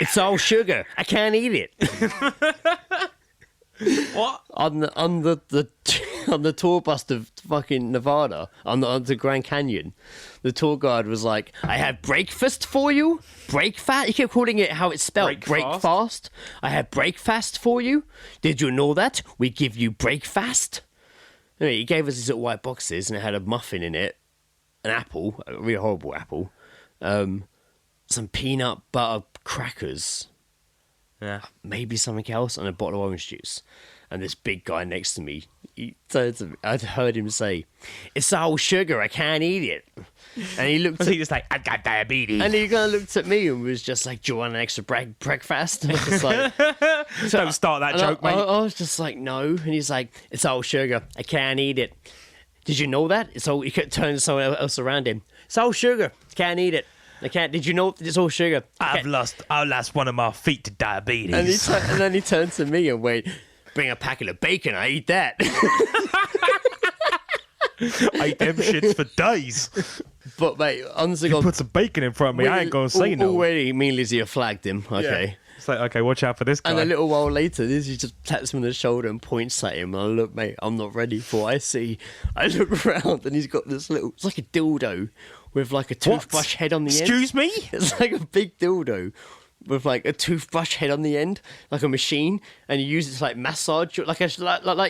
It's all sugar. I can't eat it. What? On the tour bus to fucking Nevada, on the Grand Canyon, the tour guide was like, "I have breakfast for you. Breakfast." He kept calling it how it's spelled. Breakfast. I have breakfast for you. Did you know that we give you breakfast? Anyway, he gave us these little white boxes, and it had a muffin in it, an apple, a really horrible apple, some peanut butter crackers. Yeah. Maybe something else, and a bottle of orange juice. And this big guy next to me, he turned to me, I'd heard him say, "It's all sugar, I can't eat it." And he looked Was at he just like, "I've got diabetes"? and he kind of looked at me and was just like, "Do you want an extra breakfast?" And I was like, Don't start that joke, mate. I was just like, "No." And he's like, "It's all sugar, I can't eat it." Did you know that? It's all. He kept turning someone else around him. It's all sugar, can't eat it. I can't. Did you know it's all sugar? I lost one of my feet to diabetes. And then he turned to me and went, "Bring a packet of bacon, I eat that." I ate them shits for days. But mate, honestly, You put some bacon in front of me, I ain't gonna say no. Already, me and Lizzie have flagged him. Okay. Yeah. It's like, okay, watch out for this guy. And a little while later, Lizzie just taps him on the shoulder and points at him. And I look, mate, I'm not ready for what I see. I look around and he's got this little, it's like a dildo with like a toothbrush head on the end. Excuse me? It's like a big dildo with like a toothbrush head on the end, like a machine, and you use it to like massage, like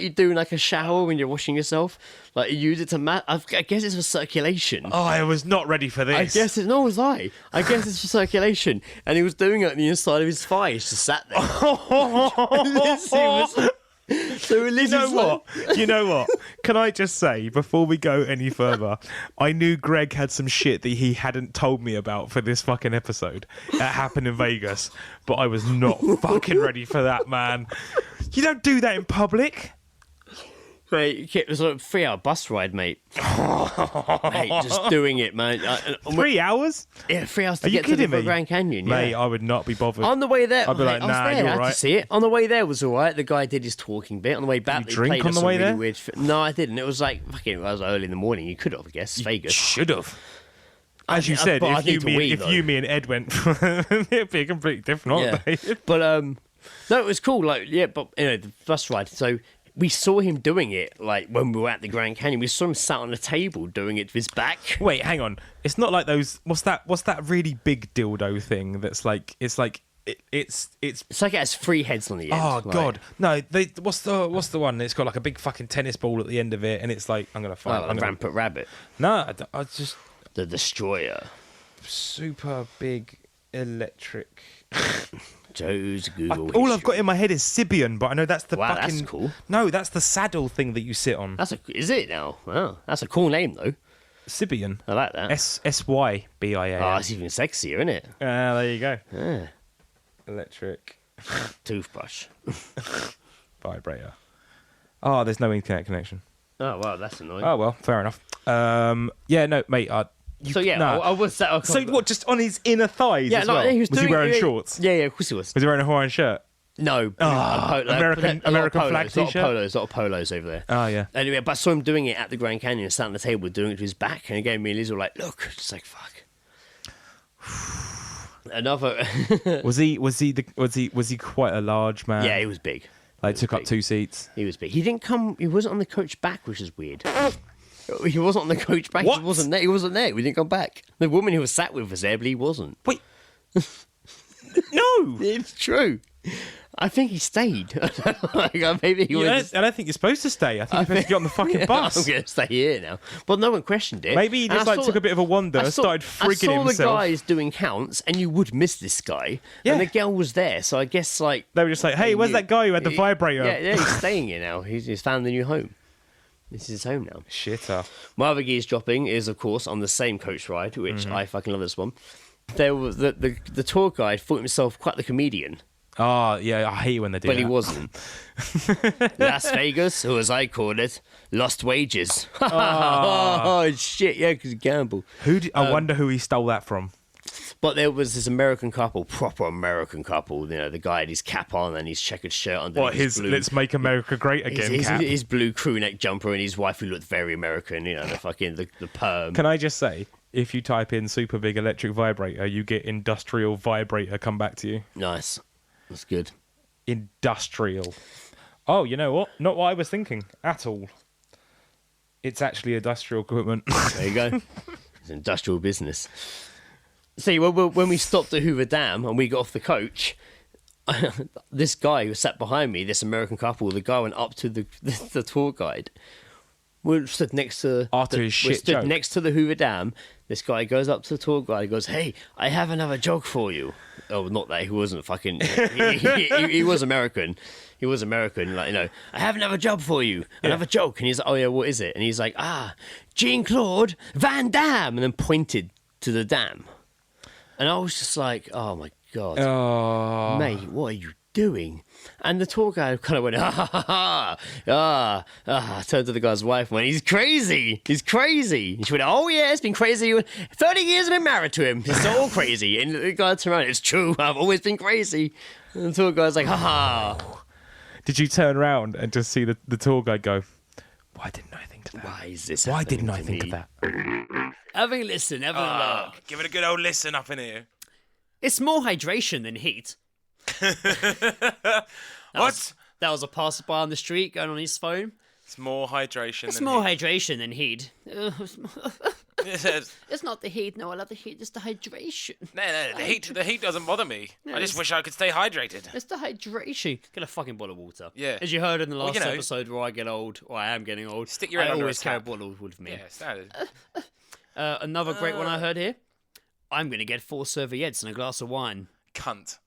you do in like a shower when you're washing yourself. Like you use it to I guess it's for circulation. Oh, I was not ready for this. I guess it's, no, was I. I guess it's for circulation. And he was doing it on the inside of his thigh. He's just sat there. Lizzie was... So You know what? Can I just say, before we go any further, I knew Greg had some shit that he hadn't told me about for this fucking episode. That happened in Vegas, but I was not fucking ready for that, man. You don't do that in public. Mate, it was like a 3-hour bus ride, mate. Mate, just doing it, man. 3 hours? Yeah, 3 hours to Are you get to the kidding me? Grand Canyon. Yeah. Mate, I would not be bothered. On the way there, I'd be like, I was nah, there, you're I had right. to see it. On the way there was all right. The guy did his talking bit. On the way back, Did you they drink played on us the some way really there? weird. No, I didn't. It was like fucking. It was early in the morning. You could have, I guess. Vegas. Should have. As you said, but I if need to wee, you, me, and Ed went, it'd be a completely different holiday. Yeah. But no, it was cool. Like, yeah, but the bus ride. So we saw him doing it. Like when we were at the Grand Canyon, we saw him sat on a table doing it with his back. Wait, hang on. It's not like those. What's that really big dildo thing? That's like it's like it's. It's like it has 3 heads on the end. Oh like, God, no! What's the one? It's got like a big fucking tennis ball at the end of it, and it's like I'm gonna find. Like a rampant rabbit. No, I just The Destroyer. super big electric. Joe's Google. All I've got in my head is Sibian, but I know that's the Wow, fucking. that's cool. No, that's the saddle thing that you sit on. Is it now? Wow, that's a cool name though. Sibian. I like that. SYBIA. Oh, it's even sexier, isn't it? There you go. Yeah. Electric Toothbrush. vibrator. Oh, there's no internet connection. Oh wow, that's annoying. Oh well, fair enough. Yeah, no, mate. I was sat. So what? Just on his inner thighs? Yeah, as like well? he was he wearing shorts? Yeah, of course he was. Was he wearing a Hawaiian shirt? No, American flag t-shirt. A lot of polos over there. Oh yeah. Anyway, but I saw him doing it at the Grand Canyon, sat on the table doing it to his back, and again, me and Liz were like, "Look," just like fuck. Another. was he quite a large man? Yeah, he was big. Like took up 2 seats. He was big. He didn't come. He wasn't on the coach back, which is weird. He wasn't on the coach back. What? He wasn't there. He wasn't there. We didn't come back. The woman who was sat with was there, but he wasn't. Wait. No. It's true. I think he stayed. Maybe he was. I don't think you're supposed to stay. I think you're supposed to get on the fucking bus. I'm going to stay here now. But no one questioned it. Maybe he just took a bit of a wander, started frigging himself. I saw the guys doing counts, and you would miss this guy. Yeah. And the girl was there, so I guess like they were just like, "Hey, where's that guy who had the vibrator?" Yeah, he's staying here now. He's found a new home. This is his home now. Shitter. My other Geezedropping is, of course, on the same coach ride, which I fucking love this one. There was the tour guide thought himself quite the comedian. Oh, yeah, I hate when they do But that. he wasn't. Las Vegas, or as I call it, lost wages. Oh, shit, yeah, because he gambled. I wonder who he stole that from. But there was this American couple, proper American couple. You know, the guy had his cap on and his checkered shirt under. What, his blue, "Let's make America great again" cap? His blue crew neck jumper and his wife who looked very American, you know, the perm. Can I just say, if you type in super big electric vibrator, you get industrial vibrator come back to you. Nice. That's good. Industrial. Oh, you know what? Not what I was thinking at all. It's actually industrial equipment. There you go. It's industrial business. See, when we stopped at Hoover Dam and we got off the coach, this guy who sat behind me, this American couple, the guy went up to the tour guide. We stood next to next to the Hoover Dam. This guy goes up to the tour guide. He goes, "Hey, I have another joke for you." Oh, not that he wasn't fucking. He was American. He was American. Like, I have another job for you. Another joke. And he's like, "Oh yeah, what is it?" And he's like, Jean-Claude Van Damme, and then pointed to the dam. And I was just like, "Oh my god, mate, what are you doing?" And the tour guide kind of went, turned to the guy's wife and went, "He's crazy. He's crazy." And she went, "Oh yeah, it's been crazy. 30 years I've been married to him. It's all crazy." And the guy turned around, "It's true. I've always been crazy." And the tour guide's like, Did you turn around and just see the tour guide go, "Why didn't I think of that? Why is this Why happening didn't I to think me?" of that?" Having a listen, having a look. Give it a good old listen up in here. It's more hydration than heat. What? That was a passerby on the street going on his phone. It's more hydration It's than more heat. hydration than heat. It's- It's not the heat. No, I love the heat. It's the hydration. No, the heat doesn't bother me. I just wish I could stay hydrated. It's the hydration. Get a fucking bottle of water. Yeah. As you heard in the Well, last you know- episode where I get old, or I am getting old, Stick your I head under a always carry a tap. bottle of water with me. Yeah, standard. Another great one I heard here. I'm going to get 4 serviettes and a glass of wine. Cunt.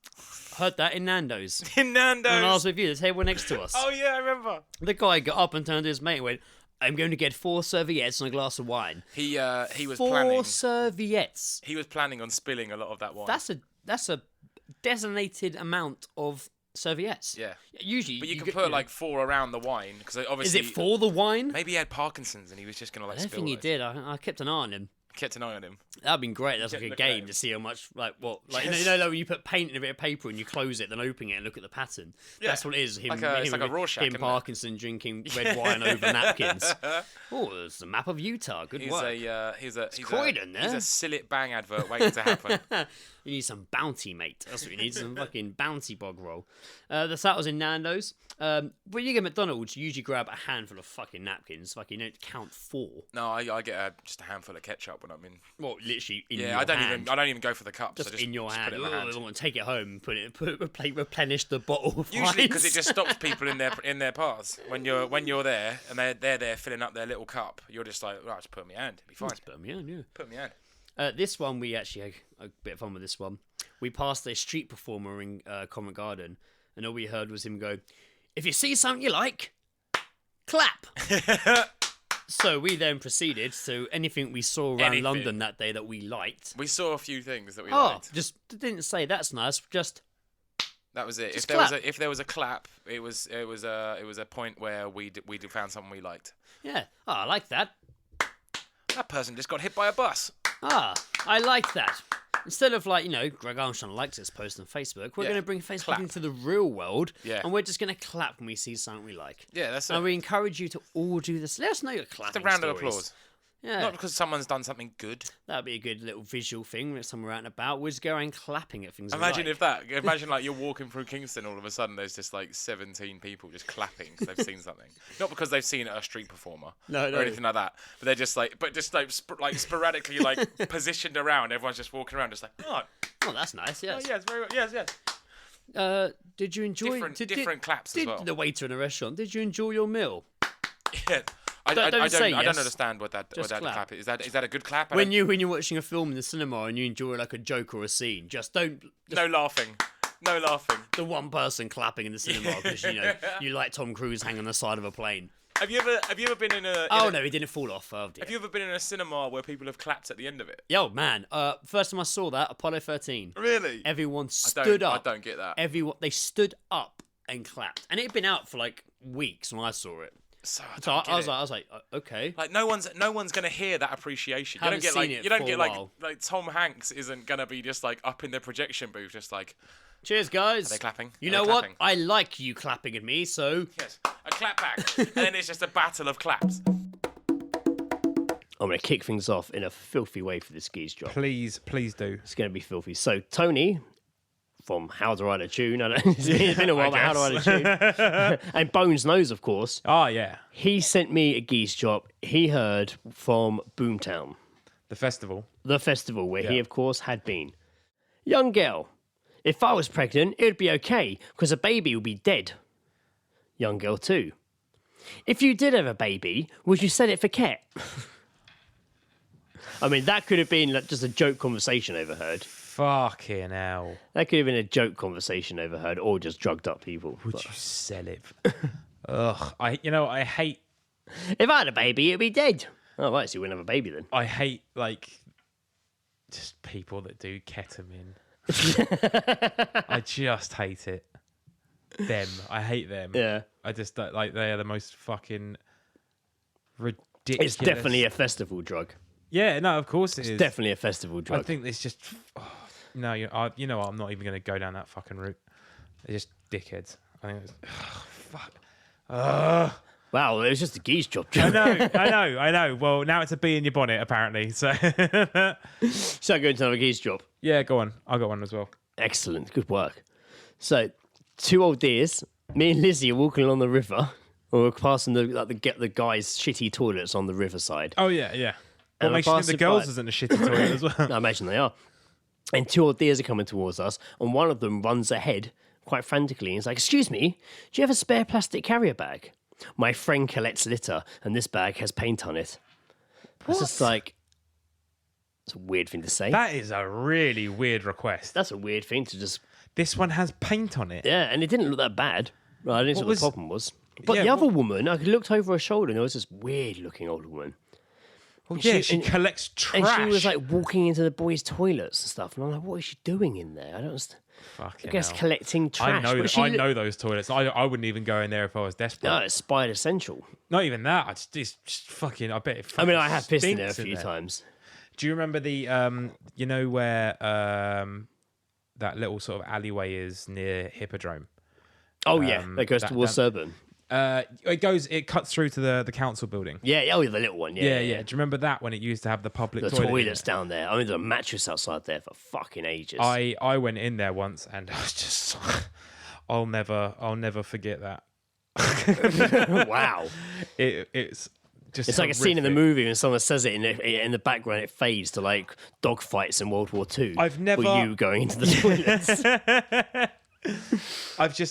Heard that in Nando's. In Nando's. When I was with you, the table next to us. Oh yeah, I remember. The guy got up and turned to his mate and went, "I'm going to get 4 serviettes and a glass of wine." He was 4 planning. serviettes. He was planning on spilling a lot of that wine. That's a designated amount of serviettes. Yeah. Usually, But you can get, put like 4 around the wine because Is obviously. it for the wine? Maybe he had Parkinson's and he was just gonna like I don't spill. think he those. did. I kept an eye on him. Kept an eye on him. That'd been great. That's like a Look at game him. to see how much, like Yes. like when you put paint in a bit of paper and you close it, then open it and look at the pattern. Yeah. That's what it is. Him, It's like a Rorschach, him isn't it? Parkinson drinking red wine over napkins. Oh, it's the map of Utah. Good He's work. he's a Croydon, he's eh? a Sillet Bang advert waiting to happen. You need some bounty, mate. That's what you need. Some fucking bounty bog roll. That was in Nando's. When you get McDonald's, you usually grab a handful of fucking napkins. Like, you don't count 4. No, I get just a handful of ketchup when I'm in. Well, literally in your Yeah, I don't hand. even go for the cups. Just, I just in your just hand. Put it in my hand. I want to take it home and replenish the bottle. Of Usually because it wines. just stops people in their paths. When you're there and they're there filling up their little cup, you're just like, right, just put it in my hand. It'll be fine. Yeah. Put it in my hand. This one, we actually had a bit of fun with this one. We passed a street performer in Covent Garden, and all we heard was him go, "If you see something you like, clap." So we then proceeded to anything we saw around Anything. London that day that we liked. We saw a few things that we Oh, liked. just didn't say that's nice. Just That was it. Just If there was a clap, it was a point where we found something we liked. yeah. Oh, I like that. That person just got hit by a bus. Ah, I like that. Instead of Greg Armstrong likes this post on Facebook, we're Yeah, going to bring Facebook clap. into the real world, Yeah. and we're just going to clap when we see something we like. Yeah, that's And it. we encourage you to all do this. Let us know your Just clapping a round of stories. applause. Yeah, Not because someone's done something good. that'd be a good little visual thing when somewhere out and about. We're just going clapping at things. Imagine we if that. Imagine like you're walking through Kingston, all of a sudden there's just like 17 people just clapping because they've seen something. Not because they've seen a street performer No. or anything like that, but they're just like, sporadically like positioned around. Everyone's just walking around, just like, oh, Oh, that's nice. Yes. yes, very well, yes. Did you enjoy Different claps as did well. the waiter in a restaurant? Did you enjoy your meal? Yeah. I Don't don't say I yes. don't understand what that Just clap. clap is. Is that a good clap? When you're watching a film in the cinema and you enjoy like a joke or a scene, just don't. No laughing. No laughing. The one person clapping in the cinema because you like Tom Cruise hanging on the side of a plane. Have you ever been in a? Oh no, he didn't fall off. Oh dear. Have you ever been in a cinema where people have clapped at the end of it? Yo man, first time I saw that Apollo 13. Really? Everyone stood up. I don't get that. They stood up and clapped, and it had been out for like weeks when I saw it. So So I was like, okay. like no one's gonna hear that appreciation. Haven't seen it for a while. like Tom Hanks isn't gonna be just like up in the projection booth just like Cheers, guys. Are they clapping? You Are know they what? clapping? I like you clapping at me, so yes, a clap back, and then it's just a battle of claps. I'm going to kick things off in a filthy way for this geese drop. Please do. It's going to be filthy. So, Tony, from How to Write a Tune, it's been a while, but How to Write a Tune, and Bones knows, of course. Oh, yeah. He sent me a geese drop he heard from Boomtown. The festival, Where he, of course, had been. Young girl, if I was pregnant, it would be okay, because a baby would be dead. Young girl 2. If you did have a baby, would you sell it for cat? I mean, that could have been like just a joke conversation overheard. Fucking hell. That could have been a joke conversation overheard, or just drugged up people. Would you sell it? Ugh. I hate... If I had a baby, it'd be dead. Oh, right, so you wouldn't have a baby then. I hate, like, just people that do ketamine. I just hate it. Them. I hate them. Yeah. I just don't, like, they are the most fucking ridiculous. It's definitely a festival drug. Yeah, no, of course it is. Definitely a festival drug. I think it's just... Oh, no, you know what? I'm not even going to go down that fucking route. They're just dickheads. I think it's... fuck. Wow, it was just a geese drop. I know. Well, now it's a bee in your bonnet, apparently. So, Shall I go into another geese drop? yeah, go on. I got one as well. Excellent, good work. So, 2 old dears, me and Lizzie are walking along the river, or we're passing the guys' shitty toilets on the riverside. Oh yeah, yeah. And What makes you think the passing girls by- isn't a shitty toilet as well? I imagine they are. And 2 old dears are coming towards us, and one of them runs ahead quite frantically and is like, "Excuse me, do you have a spare plastic carrier bag? My friend collects litter, and this bag has paint on it." It's just like, it's a weird thing to say. That is a really weird request. That's a weird thing to just... This one has paint on it. Yeah, and it didn't look that bad. Well, I didn't see what the problem was. But Yeah, the other woman, I looked over her shoulder, and there was this weird-looking old woman. Well, And yeah, she and- collects trash. And she was like walking into the boys' toilets and stuff. And I'm like, what is she doing in there? I don't understand. Fucking I guess hell. collecting trash. I know, But she I know those toilets. I wouldn't even go in there if I was desperate. No, it's Spider Central. Not even that. It's just fucking. I bet it. I mean, fucking I have pissed in there a stinks few times. Do you remember the you know where that little sort of alleyway is near Hippodrome? Oh, yeah. That goes towards Surban. It cuts through to the council building. Yeah, oh, the little one. Yeah. Yeah. Do you remember that when it used to have the public The toilet in toilets it? down there. I mean, there's a mattress outside there for fucking ages. I went in there once and I was just I'll never forget that. Wow. It's just It's like a scene in the horrific. movie when someone says it in the background, it fades to like dog fights in World War II. I've never- Or you going into the toilets.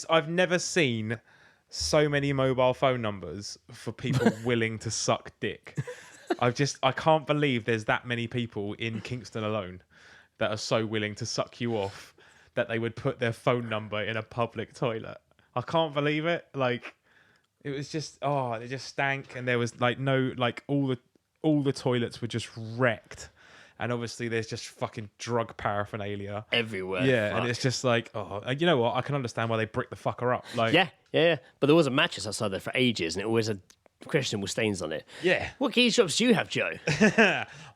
I've never seen so many mobile phone numbers for people willing to suck dick. I can't believe there's that many people in Kingston alone that are so willing to suck you off that they would put their phone number in a public toilet. I can't believe it. Like, it was just, it just stank, and there was like no, like all the toilets were just wrecked. And obviously, there's just fucking drug paraphernalia Everywhere. Yeah, Fuck. and it's just like, you know what? I can understand why they brick the fucker up. Like, Yeah. But there was a mattress outside there for ages, and it always had questionable stains on it. Yeah. What geese drops do you have, Joe?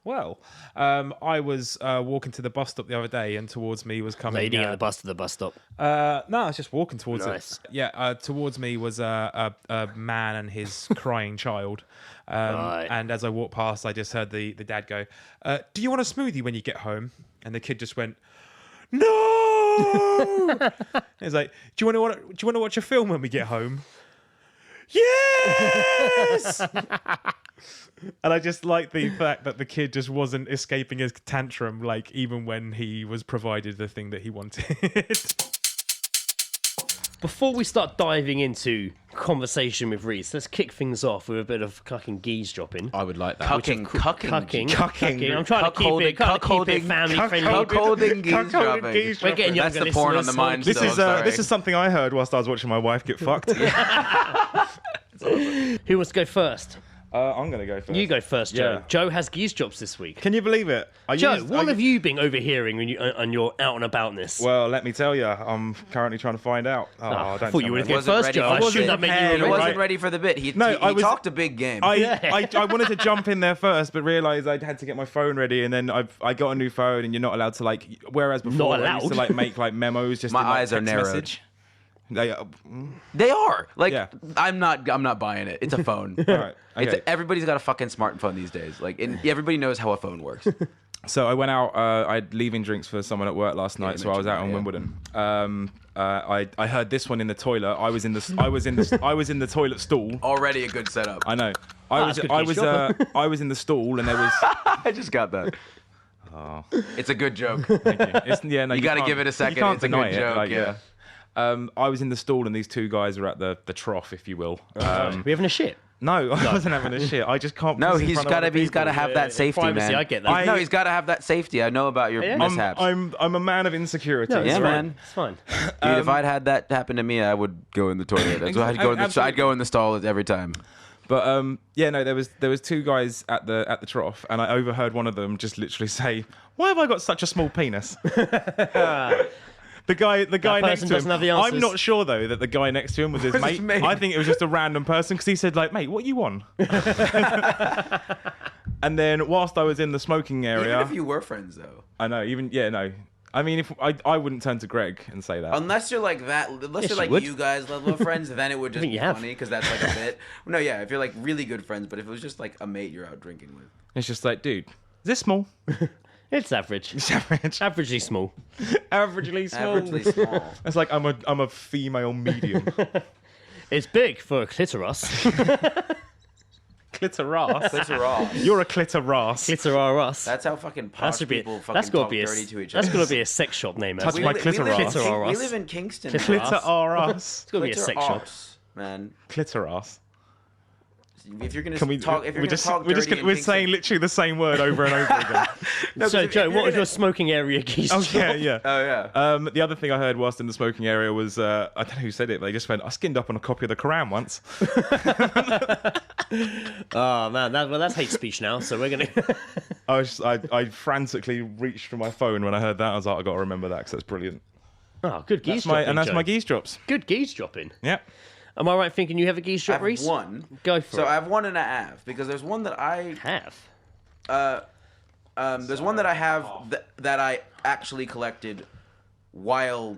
Well, I was walking to the bus stop the other day, and towards me was coming. Leading at the bus to the bus stop. No, I was just walking towards Nice. it. Yeah, towards me was a man and his crying child. Right. And as I walked past, I just heard the dad go, "Do you want a smoothie when you get home?" And the kid just went, "No." He's like, "Do you want to watch a film when we get home?" Yes. And I just like the fact that the kid just wasn't escaping his tantrum, like even when he was provided the thing that he wanted. Before we start diving into conversation with Reese, let's kick things off with a bit of fucking geese dropping. I would like that. Cucking. Cucking. I'm trying to keep it family friendly. Cuckolding geese We're getting That's younger the porn on listeners, the mind. This still, is something I heard whilst I was watching my wife get fucked. Who wants to go first? I'm gonna go first. You go first, Joe. Yeah. Joe has geese drops this week. Can you believe it? Joe, what have you been overhearing when on your out and aboutness? Well, let me tell you, I'm currently trying to find out. I don't thought you tell were me. going to go first, Joe. I wasn't shouldn't have made prepared, you He right? wasn't ready for the bit. He talked a big game. I wanted to jump in there first, but realised I had to get my phone ready, and then I got a new phone, and you're not allowed to whereas before Not I used to allowed? make memos just My in, eyes are text narrowed. message. They are. Like, Yeah. I'm not buying it. It's a phone. All right. Okay. Everybody's got a fucking smartphone these days. Like, everybody knows how a phone works. So I went out. I had leaving drinks for someone at work last night, you so I was out on mentioned Wimbledon. I heard this one in the toilet. I was in the toilet stall. Already a good setup. I know. that's good geezdropping. I was in the stall, and there was. I just got that. Oh, It's a good joke. thank you. No, You got to can't- give it a second. You can't It's a deny good it. joke. Like, yeah. I was in the stall, and these two guys were at the trough, if you will. we having a shit. No, I wasn't having a shit. I just can't. No, piss in he's front of got to other he's got to people. have that safety, Privacy, man. I get that. No, he's got to have that safety. I know about your Yeah. mishaps. I'm a man of insecurity. No, Yeah, it's man. It's fine. Dude, if I'd had that happen to me, I would go in the toilet. That's why I'd go in the stall every time. But no, there was two guys at the trough, and I overheard one of them just literally say, "Why have I got such a small penis?" The guy next person to doesn't him. have the answers. I'm not sure though that the guy next to him was his Was his mate. mate. I think it was just a random person because he said like, "Mate, what you on?" And then whilst I was in the smoking area, Even if you were friends, though. I know. No. I mean, if I wouldn't turn to Greg and say that. Unless you're like that, unless Yes, you're you like would. you guys level of friends, then it would just think be you have. funny because that's like a bit. No, yeah, if you're like really good friends, but if it was just like a mate you're out drinking with. It's just like, dude, is this small? It's average. It's average. Averagely small. Averagely small. Averagely small. It's like I'm a female medium. It's big for a clitoris. Clitoras. Clitoris. You're a clitoras. Clitoris. That's how fucking posh people fucking that's gotta talk be a, dirty to each other. That's got to be a sex shop name. Touch actually. my we clitoris. we live in Kingston. Clitoris. Clitoras. It's got to be a sex shop. Clitoris, man. Clitoras. If you're gonna Can we talk, if you're we're gonna just talk we're just dirty gonna, in we're saying Kingston- literally the same word over and over again. No, 'cause So, if Joe, you're what was gonna- your smoking area geese Oh shop? yeah. Oh yeah. The other thing I heard whilst in the smoking area was I don't know who said it, but they just went, "I skinned up on a copy of the Quran once." Oh man, that's hate speech now. So we're gonna. I frantically reached for my phone when I heard that. I was like, I got to remember that because that's brilliant. Oh, good geese That's dropping. my Joe. geese drops. Good geese dropping. Yeah. Am I right thinking you have a geese I drop, have Reese? one. Go for So it. I have one and a half because there's one that I there's one that I have that I actually collected while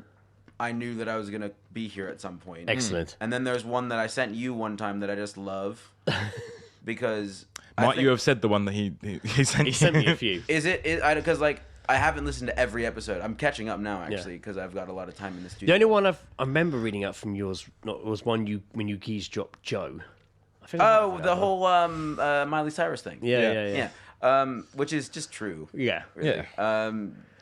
I knew that I was gonna be here at some point. Excellent. And then there's one that I sent you one time that I just love because Might you have said the one that he sent He sent me a few. because like I haven't listened to every episode. I'm catching up now actually because I've got a lot of time in the studio. The only one I remember reading out from yours was one when you geese dropped Joe. I think I remember Oh, that the one. whole Miley Cyrus thing. Yeah. Which is just true. Yeah. Really.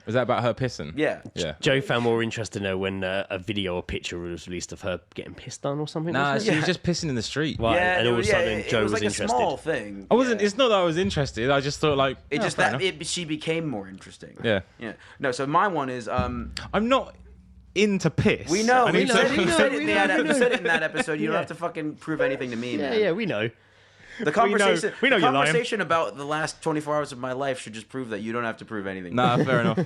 Was that about her pissing? Yeah. Yeah. Joe found more interesting when a video or picture was released of her getting pissed on or something. Nah, wasn't she it? was just pissing in the street. Right, and all of a sudden Joe it was like interested. a small thing. I wasn't. Yeah. It's not that I was interested. I just thought like It oh, just fair that enough. she became more interesting. Yeah. Yeah. No, so my one is I'm not into piss. we know. I We need said, to- you said it in we that know. you said it in that episode. You don't Yeah. have to fucking prove anything to me, Yeah, man. yeah, we know. The conversation we know the you're lying. conversation about the last 24 hours of my life should just prove that you don't have to prove anything. Nah, fair enough.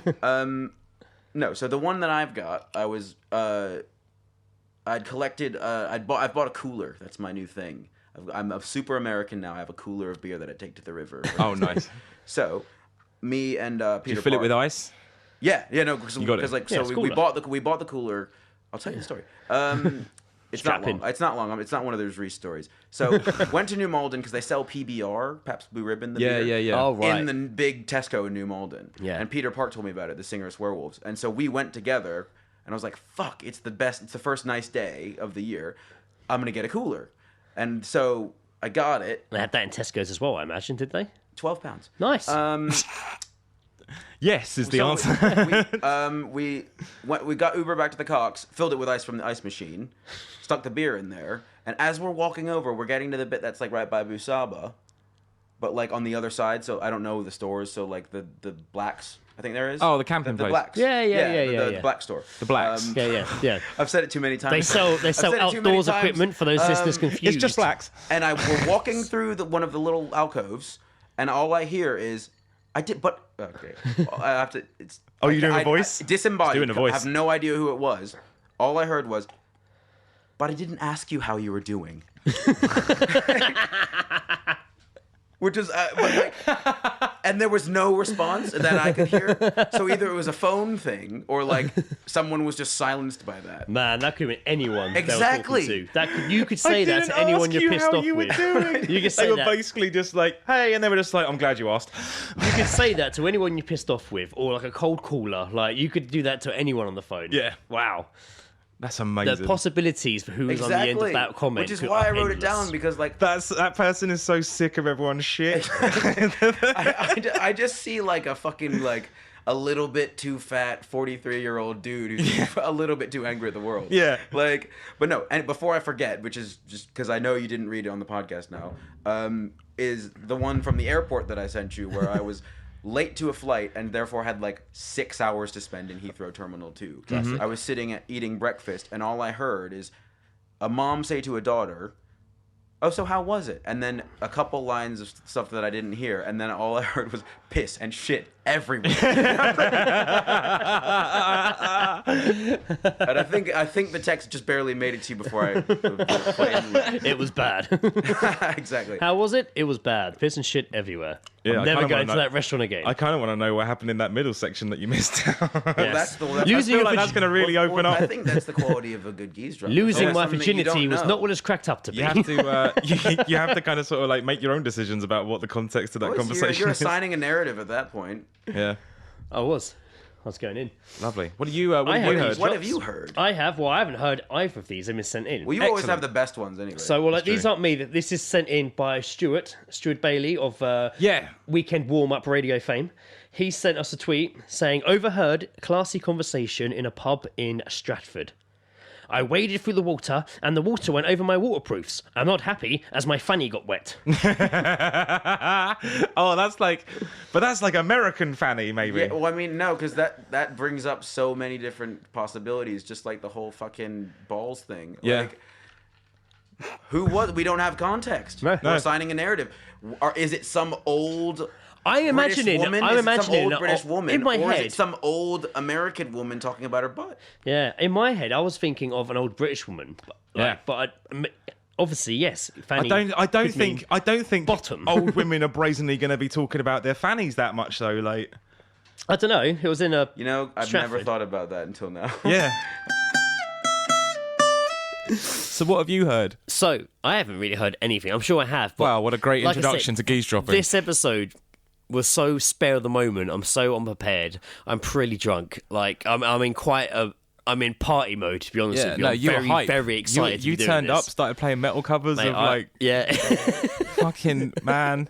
No, so the one that I've got, I was I'd collected I've bought a cooler. That's my new thing. I'm a super American now. I have a cooler of beer that I take to the river. Oh, nice. So, me and Peter Did you fill it Park- with ice? Yeah, no, because got it. like Yeah, so it's we cooler. bought the cooler. I'll tell you the story. It's Strap not long. in. It's not long. It's not one of those Reese stories. So went to New Malden because they sell PBR, Pabst Blue Ribbon. The Yeah, beer, yeah. Oh, right. In the big Tesco in New Malden. Yeah. And Peter Park told me about it, the Singer's Werewolves. And so we went together, and I was like, "Fuck! It's the best. It's the first nice day of the year. I'm gonna get a cooler." And so I got it. They had that in Tesco's as well, I imagine, did they? £12. Nice. Yes, is the So answer. we got Uber back to the Cox, filled it with ice from the ice machine, stuck the beer in there, and as we're walking over, we're getting to the bit that's like right by Busaba, but like on the other side. So I don't know the stores. So like the Blacks, I think there is. Oh, the camping the place. Blacks. Yeah, the yeah. Black store. The Blacks. yeah. I've said it too many times. They sell I've said it too many outdoors times. equipment for those listeners confused. It's just blacks. And we're walking through one of the little alcoves, and all I hear is, okay. I have to. It's. Oh, you're doing a voice? Disembodied. He's doing a voice. I have no idea who it was. All I heard was, "But I didn't ask you how you were doing." Which is, And there was no response that I could hear. So either it was a phone thing or like someone was just silenced by that. Man, that could be anyone. Exactly. They were talking to. You could say that to anyone you're pissed off with. You could say They were that. basically just like, hey, and they were just like, I'm glad you asked. You could say that to anyone you're pissed off with, or like a cold caller. Like you could do that to anyone on the phone. Yeah. Wow. That's amazing. The possibilities for who was on the end of that comment, which is are why I wrote it endless. down, because like that person is so sick of everyone's shit. I just see like a fucking like a little bit too fat 43-year-old dude who's a little bit too angry at the world. Yeah. Like, but no, and before I forget, which is just because I know you didn't read it on the podcast now, is the one from the airport that I sent you where I was late to a flight and therefore had like 6 hours to spend in Heathrow Terminal 2. I was sitting eating breakfast and all I heard is a mom say to a daughter, "Oh, so how was it?" And then a couple lines of stuff that I didn't hear, and then all I heard was piss and shit everywhere. And I think the text just barely made it to you before I played. It was bad. Exactly. How was it? It was bad. Piss and shit everywhere. Yeah, I'm I never kinda going wanna to know- that restaurant again. I kind of want to know what happened in that middle section that you missed out. Yes. That's I Losing feel your like that's going to really open up. I think that's the quality of a good geezedrop. Losing It's my something that you virginity don't was know. not what it's cracked up to be. You have to, you have to kind of sort of like make your own decisions about what the context of that Well, conversation you're is. assigning a narrative at that point. Yeah, I was going in. lovely. What do you? What I have you have- heard? What have you heard? I have. Well, I haven't heard either of these. They've been sent in. Well, you always Excellent. have the best ones anyway. So, well, like, these true. aren't me. This is sent in by Stuart Bailey of Yeah. Weekend Warm-Up Radio fame. He sent us a tweet saying, "Overheard classy conversation in a pub in Stratford. I waded through the water and the water went over my waterproofs. I'm not happy as my fanny got wet." Oh, that's like American Fanny, maybe. yeah, well, I mean, no, because that brings up so many different possibilities, just like the whole fucking balls thing. Yeah. Like, who was? We don't have context. No. We're assigning a narrative. Or is it some old? I'm British imagining. woman? I'm Is it some imagining old that British woman, in my or head. is it some old American woman talking about her butt? Yeah, in my head, I was thinking of an old British woman. But obviously, yes, fanny. I don't think bottom. old women are brazenly going to be talking about their fannies that much, though. Like, I don't know. It was in a. You know, I've never Stratford. thought about that until now. yeah. So, what have you heard? So I haven't really heard anything. I'm sure I have. But Wow, what a great like I introduction said, to Geezedropping. This episode was so spare of the moment. I'm so unprepared. I'm pretty drunk. Like I'm in quite a. I'm in party mode, to be honest with you. I'm you very, were hyped. very excited. You to be doing turned this. up, started playing metal covers Mate, of like yeah. fucking man.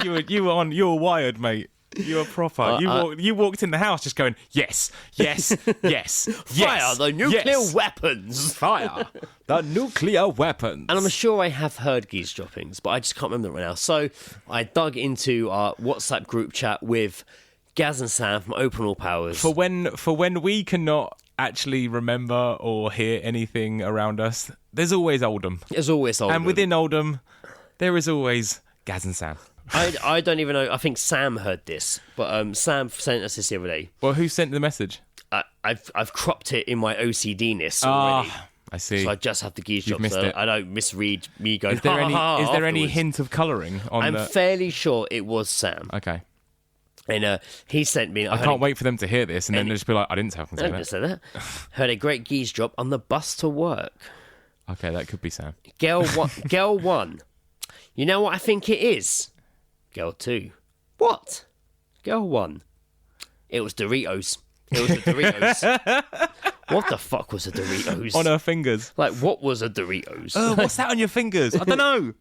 You were wired, mate. You were proper. You walked in the house just going yes, yes, yes, Fire yes, the nuclear yes. weapons. Fire the nuclear weapons. And I'm sure I have heard Geezedroppings, but I just can't remember them right now. So I dug into our WhatsApp group chat with Gaz and Sam from Open All Powers. for when we cannot actually remember or hear anything around us, there's always Oldham, There's always old. and within Oldham, there is always Gaz and Sam. I don't even know. I think Sam heard this, but Sam sent us this the other day. Well, who sent the message? I've cropped it in my OCD-ness already. I see. So I just have the Geezedrop missed so it. I don't misread me going, Is there any afterwards. hint of colouring on I'm the? fairly sure it was Sam. Okay. And he sent me... I can't wait for them to hear this and then they'll just be like, I didn't tell them to I say didn't that. say that. Heard a great Geezedrop on the bus to work. Okay, that could be Sam. Girl one. You know what I think it is? Girl 2. What? Girl 1. It was Doritos. It was the Doritos. What the fuck was a Doritos? On her fingers. Like, what was a Doritos? What's that on your fingers? I don't know.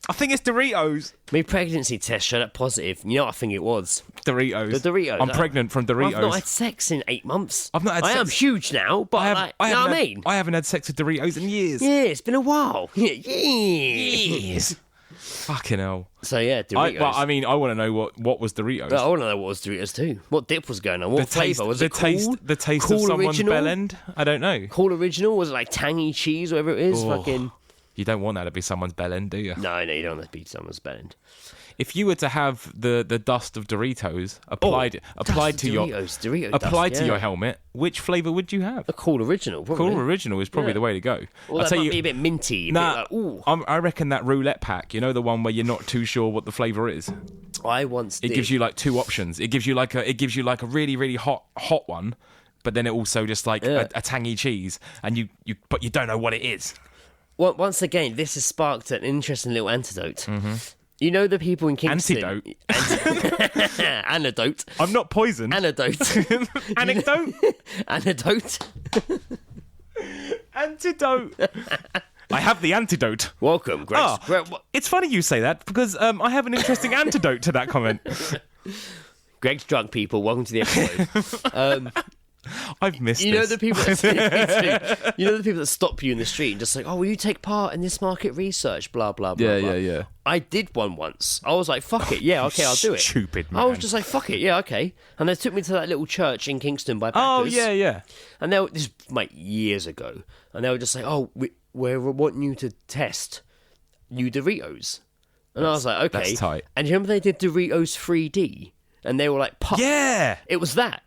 I think it's Doritos. My pregnancy test showed up positive. You know what I think it was? Doritos. The Doritos. I'm pregnant from Doritos. I've not had sex in 8 months. I've not had I am sex- huge now, but you know what I mean? I haven't had sex with Doritos in years. Yeah, it's been a while. Yeah. Years. Fucking hell. So yeah, Doritos. I mean, I want to know what was Doritos. I want to know what was Doritos too. What dip was going on? What flavour? Was it cool? The taste Cool of someone's original? bell end? I don't know. Cool original? Was it like tangy cheese, whatever it is? Oh. Fucking... You don't want that to be someone's bell end, do you? No, you don't want to be someone's bell end. if you were to have the dust of Doritos applied to your Doritos to your helmet, which flavour would you have? A cool original, probably. Cool original is probably the way to go. Well, that might be a bit minty. I reckon that roulette pack, you know, the one where you're not too sure what the flavour is. I once did. It gives you like two options. It gives you like a really, really hot one, but then it also just like a tangy cheese, and but you don't know what it is. Well, once again, this has sparked an interesting little antidote. Mm-hmm. You know the people in Kingston. Antidote. I'm not poisoned. Antidote. Anecdote. Antidote. Antidote. I have the antidote. Welcome, Greg. It's funny you say that because I have an interesting antidote to that comment. Greg's drunk, people. Welcome to the episode. I've missed you know the people that, you know the people that stop you in the street and just like, oh, will you take part in this market research, blah blah blah. Yeah. I did one once. I was like, fuck it, yeah, okay, I'll do it. Stupid man. I was just like, fuck it, yeah, okay. And they took me to that little church in Kingston by Packers. Oh yeah. And this was like years ago, and they were just like, oh, we're wanting you to test new Doritos, and I was like, okay, that's tight. And do you remember they did Doritos 3D? And they were like, pop. Yeah. It was that.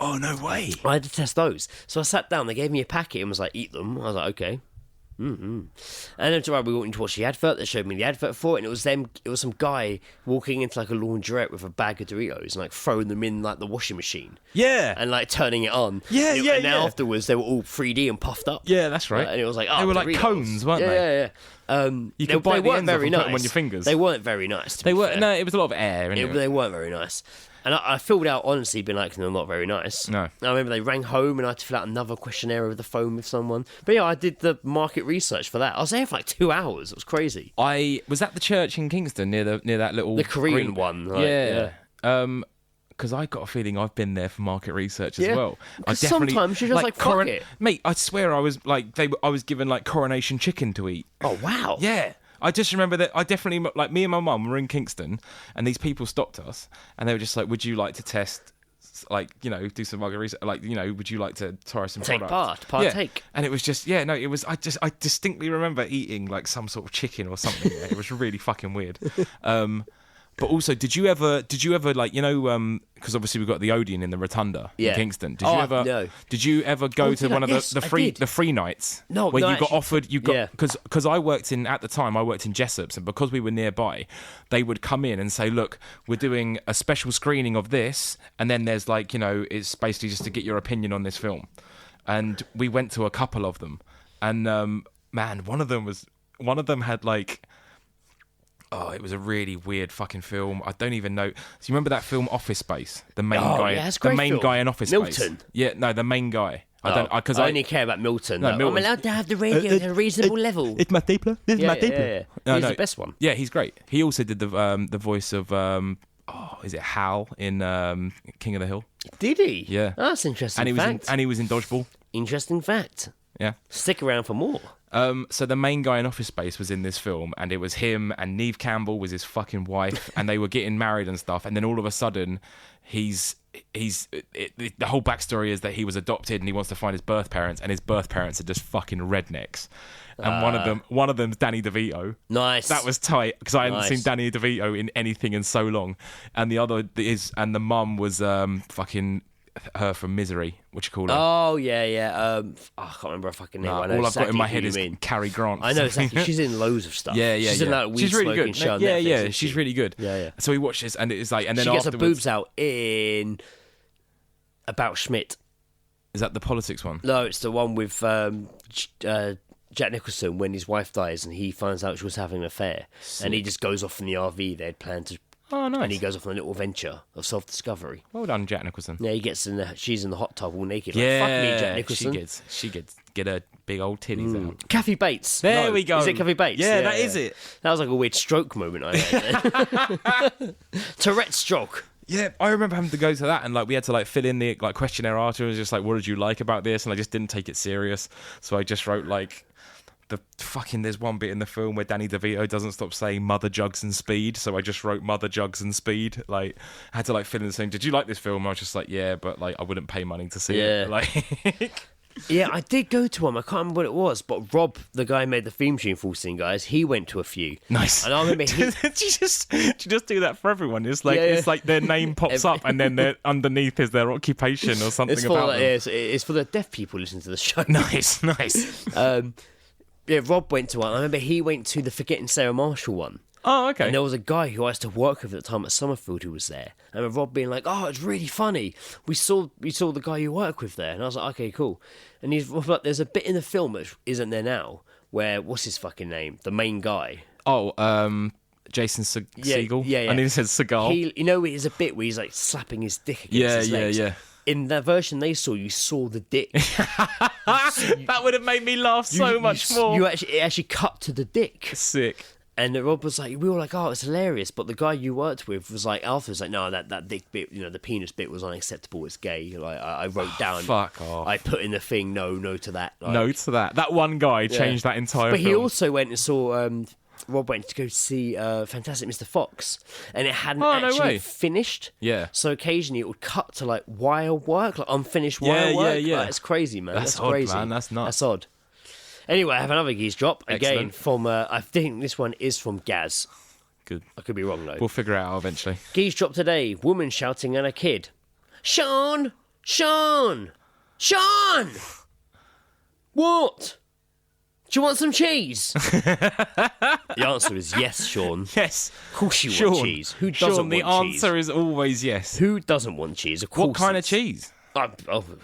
Oh, no way. I had to test those. So I sat down, they gave me a packet and was like, eat them. I was like, okay. Mm-hmm. And then we went to watch the advert. They showed me the advert for it, and it was some guy walking into like a laundrette with a bag of Doritos and like throwing them in like the washing machine. Yeah. And like turning it on. Yeah. And then afterwards, they were all 3D and puffed up. Yeah, that's right. And it was like, they were Doritos. like cones, weren't they? Yeah. You could bite the ends off and put them on your fingers. They weren't very nice. They weren't. No, it was a lot of air. They weren't very nice. And I filled out, honestly, being like, they're not very nice. No. I remember they rang home and I had to fill out another questionnaire over the phone with someone. But yeah, I did the market research for that. I was there for like 2 hours. It was crazy. Was at the church in Kingston near that little... The Korean one. Right? Yeah. Because I got a feeling I've been there for market research as well. Because sometimes you're just like fuck it. Mate, I swear I was like, I was given like coronation chicken to eat. Oh, wow. Yeah. I just remember that I definitely, like, me and my mum were in Kingston and these people stopped us and they were just like, would you like to test, like, you know, do some market research, like, you know, would you like to try some products? Partake. Yeah. And it was just, it was, I distinctly remember eating like some sort of chicken or something. Yeah. It was really fucking weird. But also, did you ever like, you know, because obviously we've got the Odeon in the Rotunda in Kingston. Did you ever go to one of the free nights? No, where you got actually, offered, because I worked in Jessops, and because we were nearby, they would come in and say, look, we're doing a special screening of this, and then there's like, you know, it's basically just to get your opinion on this film. And we went to a couple of them, and man, one of them had like. Oh, it was a really weird fucking film. I don't even know. So you remember that film Office Space? The main guy, guy in Office Space. Milton. Yeah, no, the main guy. I only care about Milton. No, I'm allowed to have the radio at a reasonable level. It's my stapler. This is my stapler. Yeah. He's the best one. Yeah, he's great. He also did the voice of is it Hal in King of the Hill? Did he? Yeah. Oh, that's interesting. And he was in Dodgeball. Interesting fact. Yeah. Stick around for more. So the main guy in Office Space was in this film, and it was him and Neve Campbell was his fucking wife, and they were getting married and stuff. And then all of a sudden, the whole backstory is that he was adopted and he wants to find his birth parents, and his birth parents are just fucking rednecks. And one of them's Danny DeVito. Nice. That was tight because I hadn't seen Danny DeVito in anything in so long. And the other the mum was fucking. Her from Misery, what you call her? Oh yeah. I can't remember her fucking name. I know all exactly I've got in my head is mean. Cary Grant. I know exactly. She's in loads of stuff. Yeah. She's in that weed she's really good. show on Yeah, Netflix, she's really good. Yeah. So we watched this, and it's like, and then she gets her afterwards, boobs out in About Schmidt. Is that the politics one? No, it's the one with Jack Nicholson when his wife dies and he finds out she was having an affair, and he just goes off in the RV they'd planned to. Oh, nice. And he goes off on a little venture of self-discovery. Well done, Jack Nicholson. Yeah, he gets she's in the hot tub all naked. Yeah, like, fuck me, Jack Nicholson. She gets get her big old titties out. Kathy Bates. There we go. Is it Kathy Bates? Yeah, that is it. That was like a weird stroke moment I had. Tourette's stroke. Yeah, I remember having to go to that, and like we had to like fill in the like questionnaire afterwards, just like, what did you like about this? And I just didn't take it serious, so I just wrote like. There's one bit in the film where Danny DeVito doesn't stop saying mother jugs and speed, so I just wrote mother jugs and speed. Like, I had to like fill in the saying, did you like this film? I was just like, yeah, but like I wouldn't pay money to see it. Like, Yeah, I did go to one. I can't remember what it was, but Rob, the guy who made the theme tune for Scene Guys, he went to a few. Nice. And I remember do you just do that for everyone? It's like it's like their name pops up and then underneath is their occupation or something about them. It's for the deaf people listening to the show. Nice. Yeah, Rob went to one. I remember he went to the Forgetting Sarah Marshall one. Oh, okay. And there was a guy who I used to work with at the time at Summerfield who was there. And I remember Rob being like, "Oh, it's really funny. We saw the guy you work with there." And I was like, "Okay, cool." And he's like, "There's a bit in the film that isn't there now where what's his fucking name? The main guy." Oh, Jason Segel. Yeah. I never said Seagal. There's a bit where he's like slapping his dick against his legs. Yeah. In that version they saw, you saw the dick. That would have made me laugh so much more. It actually cut to the dick. Sick. And Rob was like, we were like, "Oh, it's hilarious." But the guy you worked with was like, Arthur was like, "No, that dick bit, the penis bit was unacceptable. It's gay." Like I wrote down. Fuck off. I put in the thing, no to that. Like, No to that. That one guy changed that entire But film. he also went and saw. Rob went to go see Fantastic Mr. Fox, and it hadn't actually finished. Yeah. So occasionally it would cut to like wire work, like unfinished wire work. Yeah. Like, it's crazy, man. That's That's odd, crazy. man. That's nuts. That's odd. Anyway, I have another Geez drop again Excellent. from. I think this one is from Gaz. Good. I could be wrong though. We'll figure it out eventually. Geez drop today. Woman shouting at a kid. Sean! Sean! Sean! What? Do you want some cheese? The answer is yes, Sean. Yes. Of course you want cheese. Who doesn't Sean, the want cheese? answer is always yes. Who doesn't want cheese? Of course. What kind of it's- cheese?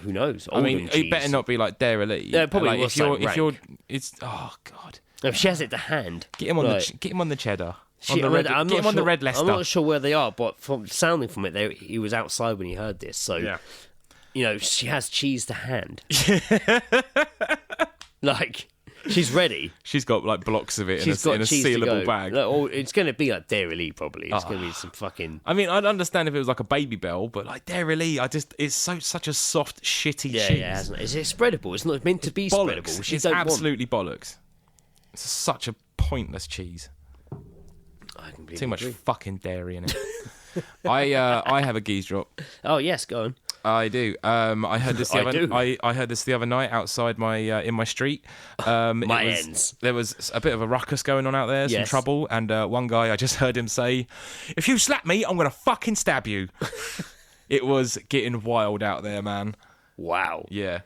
who knows? I mean, Almond cheese. it better not be like Dairy Lee. Yeah, it probably like, was if you're, like if you're, rank. it's oh god. If she has it to hand. Get him on Like, get him on the cheddar. she- On the I mean, red, I'm get not him on the sure- red Leicester. I'm not sure where they are, but from sounding from it, he was outside when he heard this. So, she has cheese to hand. Like, she's ready. She's got like blocks of it She's in got a cheese to sealable go. bag. Like, it's going to be like Dairy Lee, probably. It's going to be some fucking... I mean, I'd understand if it was like a Baby Bell, but like Dairy Lee, it's such a soft, shitty Yeah, cheese. yeah, hasn't it? Is it spreadable? It's not meant to be Bollocks. spreadable. She It's don't absolutely bollocks. It's such a pointless cheese. want... I completely Too much agree. fucking dairy in it. I have a Geez drop. Oh, yes, go on. I do. I heard this the I other. do. I heard this the other night outside my in my street. Ends. There was a bit of a ruckus going on out there, some Yes. trouble, and one guy I just heard him say, "If you slap me, I'm gonna fucking stab you." It was getting wild out there, man. Wow. Yeah.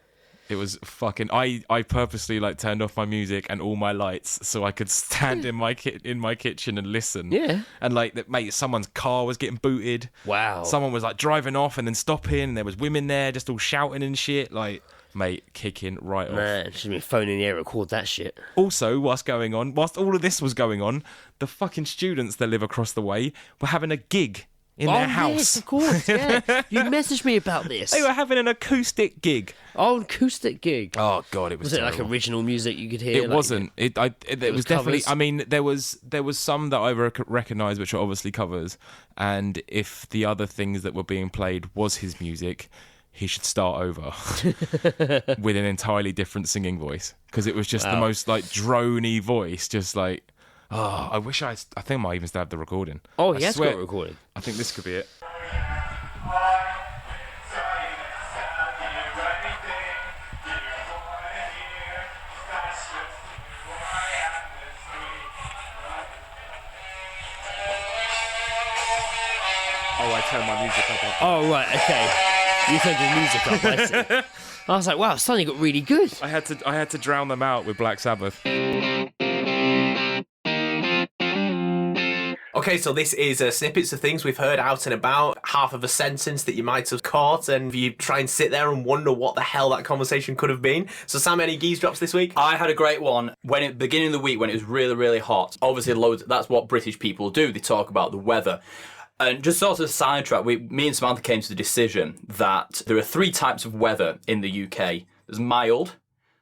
It was fucking. I purposely like turned off my music and all my lights so I could stand in my kitchen and listen. Yeah. And like, mate, someone's car was getting booted. Wow. Someone was like driving off and then stopping. And there was women there just all shouting and shit. Like, mate, kicking right off. Man, she's been phoning in the air, record that shit. Also, whilst all of this was going on, the fucking students that live across the way were having a gig in their house. Yes, of course, yeah. You messaged me about this. They were having an acoustic gig. Oh, acoustic gig. Oh god, it was. Was it like terrible. original music you could hear? It like, wasn't. It was definitely. covers? I mean, there was some that I recognised, which are obviously covers. And if the other things that were being played was his music, he should start over with an entirely different singing voice, because it was just the most like drony voice, just like. Oh, I wish I think I might even still have the recording. Oh, I he has swear- got it recorded. I think this could be it. Oh, I turned my music up. Oh, right, okay. You turned your music up, I see. I was like, wow, suddenly got really good. I had to drown them out with Black Sabbath. Okay, so this is snippets of things we've heard out and about, half of a sentence that you might have caught, and you try and sit there and wonder what the hell that conversation could have been. So Sam, any Geez drops this week? I had a great one beginning of the week when it was really, really hot. Obviously, that's what British people do. They talk about the weather. And just sort of sidetrack, me and Samantha came to the decision that there are 3 types of weather in the UK. There's mild,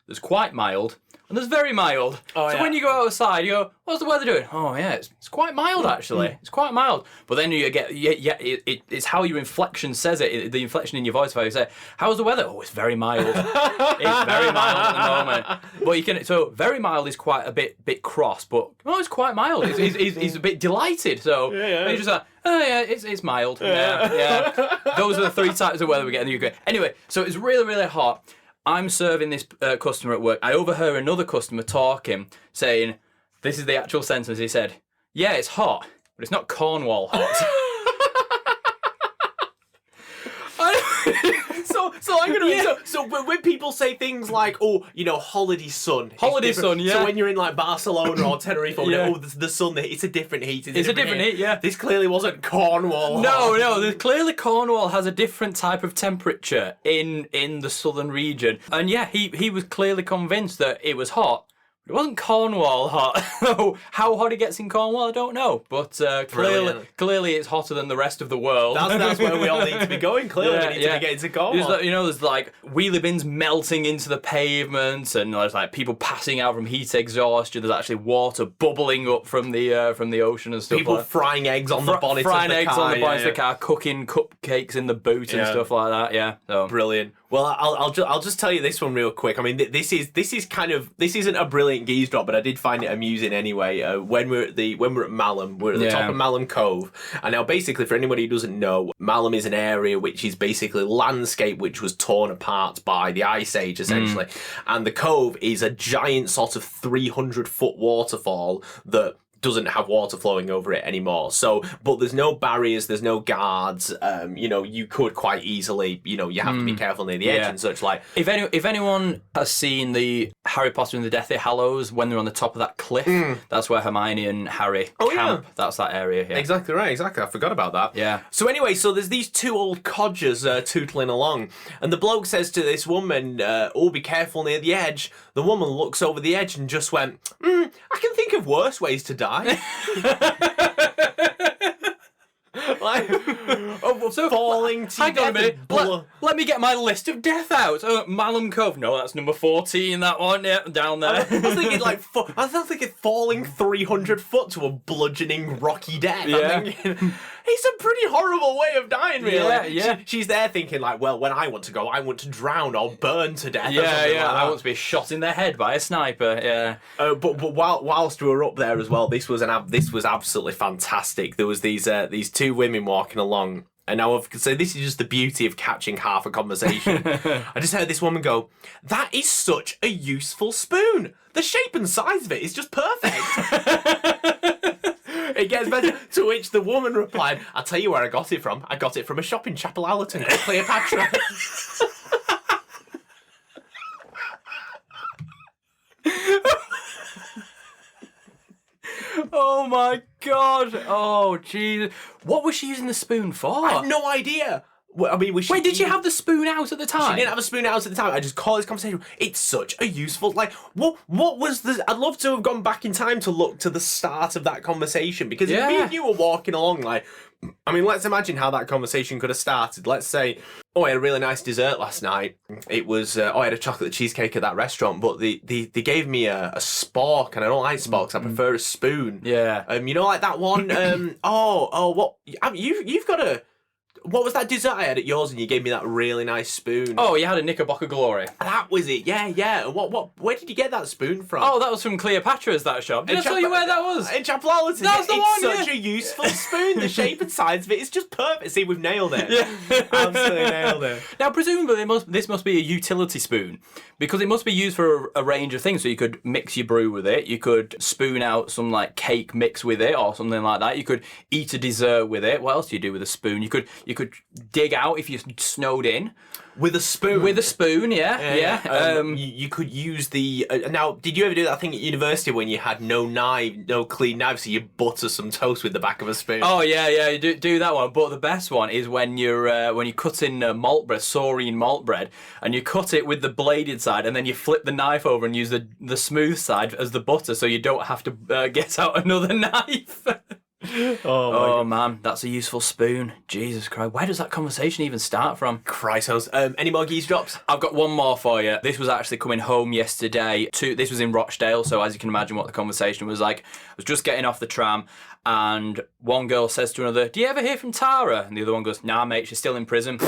there's quite mild, and there's very mild. So when you go outside, you go, what's the weather doing? Oh yeah, it's quite mild actually. It's quite mild. But then you get, it's how your inflection says it, the inflection in your voice, how you say, how's the weather? Oh, it's very mild. It's very mild at the moment. But so very mild is quite a bit cross, but it's quite mild. He's a bit delighted. So he's just like, oh yeah, it's mild. Yeah. Those are the 3 types of weather we get in the UK. Anyway, so it's really, really hot. I'm serving this customer at work. I overheard another customer talking, saying, this is the actual sentence. He said, yeah, it's hot, but it's not Cornwall hot. So I'm gonna so when people say things like, oh, you know, holiday sun, Holiday sun, yeah. So when you're in like Barcelona or Tenerife, or Yeah. oh, the sun, it's a different heat. It's a different heat, yeah. This clearly wasn't Cornwall. No, clearly Cornwall has a different type of temperature in the southern region. And yeah, he was clearly convinced that it was hot. It wasn't Cornwall hot. How hot it gets in Cornwall, I don't know. But clearly it's hotter than the rest of the world. That's where we all need to be going. Clearly, we need to be getting to Cornwall. There's like wheelie bins melting into the pavement, and there's like people passing out from heat exhaustion. There's actually water bubbling up from the ocean and stuff. People like frying eggs on the bonnet frying of the eggs car. on the bonnet of the car, cooking cupcakes in the boot and stuff like that. Yeah, so. Brilliant. Well, I'll just tell you this one real quick. I mean, this isn't a brilliant geese drop, but I did find it amusing anyway. When we're at Malham, we're at the top of Malham Cove, and now basically for anybody who doesn't know, Malham is an area which is basically landscape which was torn apart by the Ice Age essentially, and the Cove is a giant sort of 300-foot waterfall that doesn't have water flowing over it anymore. So, but there's no barriers, there's no guards. You could quite easily, you have to be careful near the edge and such. Like, if anyone has seen the Harry Potter and the Deathly Hallows, when they're on the top of that cliff, that's where Hermione and Harry camp. That's that area. Yeah. Exactly right. Exactly. I forgot about that. Yeah. So anyway, there's these two old codgers tootling along, and the bloke says to this woman, "Oh, be careful near the edge." The woman looks over the edge and just went, "I can think of worse ways to die." Falling together. Hang on a minute. Let me get my list of death out. Malham Cove. No, that's number 14. That one. Yeah, down there. I was thinking falling 300 foot to a bludgeoning rocky death. Yeah. I'm thinking, it's a pretty horrible way of dying, really. Yeah. She's there thinking like, well, when I want to go, I want to drown or burn to death. I want to be shot in the head by a sniper. Yeah. But whilst we were up there as well, this was absolutely fantastic. There was these two women walking along. And now, so this is just the beauty of catching half a conversation. I just heard this woman go, "That is such a useful spoon. The shape and size of it is just perfect." It gets better. To which the woman replied, "I'll tell you where I got it from. I got it from a shop in Chapel Allerton called Cleopatra." Oh my god! Oh Jesus! What was she using the spoon for? I have no idea. Well, I mean, Wait, did she have the spoon out at the time? She didn't have a spoon out at the time. I just call this conversation. It's such a useful, what was the? I'd love to have gone back in time to look to the start of that conversation, because if me and you were walking along, let's imagine how that conversation could have started. Let's say, I had a really nice dessert last night. It was, I had a chocolate cheesecake at that restaurant, but they gave me a spork, and I don't like sporks. I prefer a spoon. Yeah. Like that one. What? You've got a. What was that dessert I had at yours, and you gave me that really nice spoon? Oh, you had a Knickerbocker Glory. That was it. Yeah. Where did you get that spoon from? Oh, that was from Cleopatra's, that shop. Did I tell you where that was? In Chapel Allerton. That's the one, It's such a useful spoon. The shape and size of it is just perfect. See, we've nailed it. Yeah. Absolutely nailed it. Now, presumably, this must be a utility spoon, because it must be used for a range of things. So you could mix your brew with it. You could spoon out some cake mix with it or something like that. You could eat a dessert with it. What else do you do with a spoon? You could dig out if you're snowed in. With a spoon? With a spoon, yeah. You could use the... now, did you ever do that thing at university when you had no clean knife, so you butter some toast with the back of a spoon? Oh, yeah, you do that one. But the best one is when you're cutting malt bread, saurine malt bread, and you cut it with the bladed side, and then you flip the knife over and use the smooth side as the butter, so you don't have to get out another knife. Oh man, that's a useful spoon. Jesus Christ, where does that conversation even start from? Christ, any more geese drops? I've got one more for you. This was actually coming home yesterday. This was in Rochdale, so as you can imagine what the conversation was like. I was just getting off the tram, and one girl says to another, "Do you ever hear from Tara?" And the other one goes, "Nah, mate, she's still in prison." That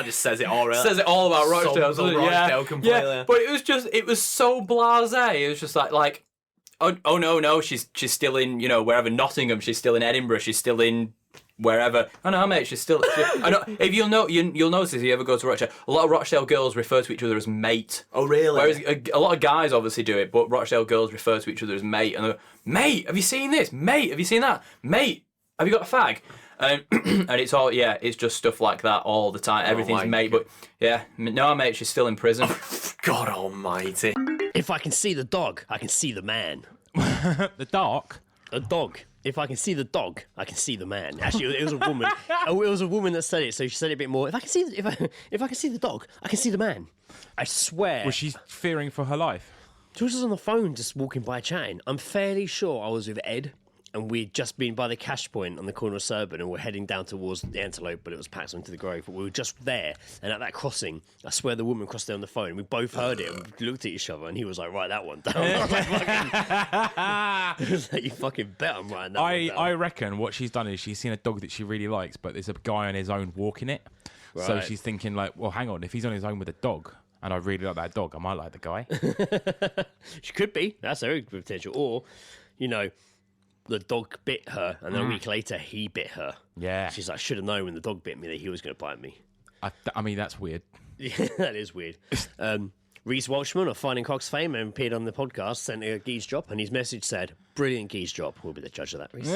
just says it all, really. Says it all about Rochdale. Rochdale completely. Yeah, but it was so blasé. It was just like. Oh no, she's still in, wherever, Nottingham, she's still in Edinburgh, she's still in wherever. Oh no, mate, she's still. I know. If you'll notice if you ever go to Rochdale, a lot of Rochdale girls refer to each other as mate. Oh, really? Whereas a lot of guys obviously do it, but Rochdale girls refer to each other as mate. And they're, mate, have you seen this? Mate, have you seen that? Mate, have you got a fag? And it's all it's just stuff like that all the time. Everything's mate, but no, mate, she's still in prison. God Almighty! If I can see the dog, I can see the man. The dark. A dog. If I can see the dog, I can see the man. Actually, it was a woman. It was a woman that said it, so she said it a bit more. If I can see the dog, I can see the man. I swear. Was she fearing for her life? George was on the phone, just walking by chatting. I'm fairly sure I was with Ed, and we'd just been by the cash point on the corner of Surrey, and we're heading down towards the Antelope, but it was packed into the Grove. But we were just there, and at that crossing, I swear the woman crossed there on the phone, and we both heard it, and we looked at each other, and he was like, "Write that one down." I was like, fucking... was like, "You fucking bet I'm writing that one down." I reckon what she's done is she's seen a dog that she really likes, but there's a guy on his own walking it. Right. So she's thinking like, well, hang on, if he's on his own with a dog, and I really like that dog, I might like the guy. She could be. That's very good potential. Or, the dog bit her, and then a week later, he bit her. Yeah. She's like, I should have known when the dog bit me that he was going to bite me. I mean, that's weird. Yeah, that is weird. Reese Walshman of Finding Cox fame and appeared on the podcast, sent a geese drop, and his message said, "Brilliant geese drop." We'll be the judge of that, Reese.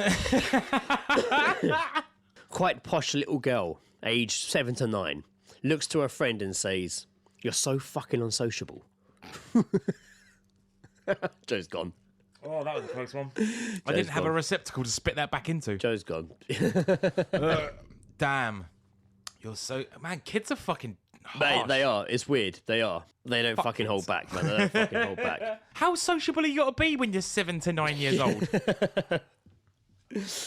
Quite posh little girl, aged 7 to 9, looks to her friend and says, "You're so fucking unsociable." Joe's gone. Oh, that was a close one. I didn't have a receptacle to spit that back into. Joe's gone. Damn. You're so... Man, kids are fucking harsh. They are. It's weird. They are. They don't fucking hold back, man. They don't fucking hold back. How sociable are you got to be when you're 7 to 9 years old? What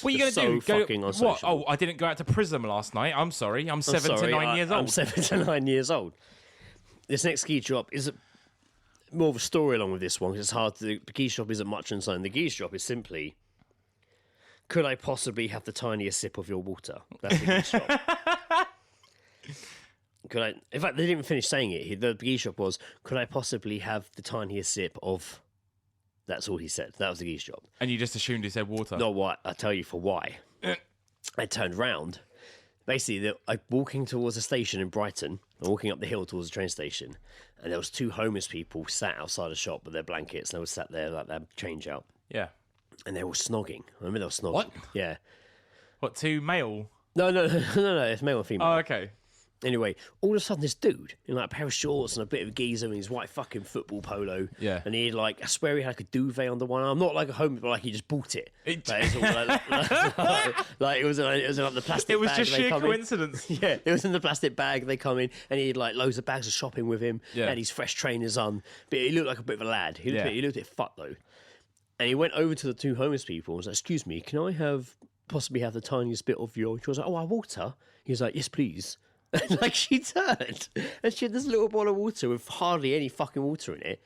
are you going to do? Fucking unsociable. What? Oh, I didn't go out to Prism last night. I'm sorry. I'm 7 to 9 years old. I'm 7 to 9 years old. This next ski drop is more of a story along with this one, because it's hard to... The geese drop isn't much inside. The geese drop is simply, could I possibly have the tiniest sip of your water? That's the geese drop. Could I... In fact, they didn't even finish saying it. The geese drop was, could I possibly have the tiniest sip of... That's all he said. That was the geese drop. And you just assumed he said water. No, what? I'll tell you for why. I turned round. Basically, I'm walking towards a station in Brighton. I'm walking up the hill towards the train station. And there was 2 homeless people sat outside a shop with their blankets. And they were sat there like their change out. Yeah. And they were snogging. I remember they were snogging. What? Yeah. What, 2 male? No. It's male and female. Oh, okay. Anyway, all of a sudden, this dude in like a pair of shorts and a bit of a geezer and his white fucking football polo. Yeah. And he had I swear he had like a duvet under one arm. Not like a home, but like he just bought it. It was all it was like the plastic bag. It was just sheer coincidence. Yeah, it was in the plastic bag. They come in and he had like loads of bags of shopping with him. Yeah. And his fresh trainers on. But he looked like a bit of a lad. He looked a bit fucked though. And he went over to the 2 homeless people and was like, "Excuse me, can I possibly have the tiniest bit of your..." She was like, "Oh, our water?" He was like, "Yes, please." And like she turned and she had this little bottle of water with hardly any fucking water in it.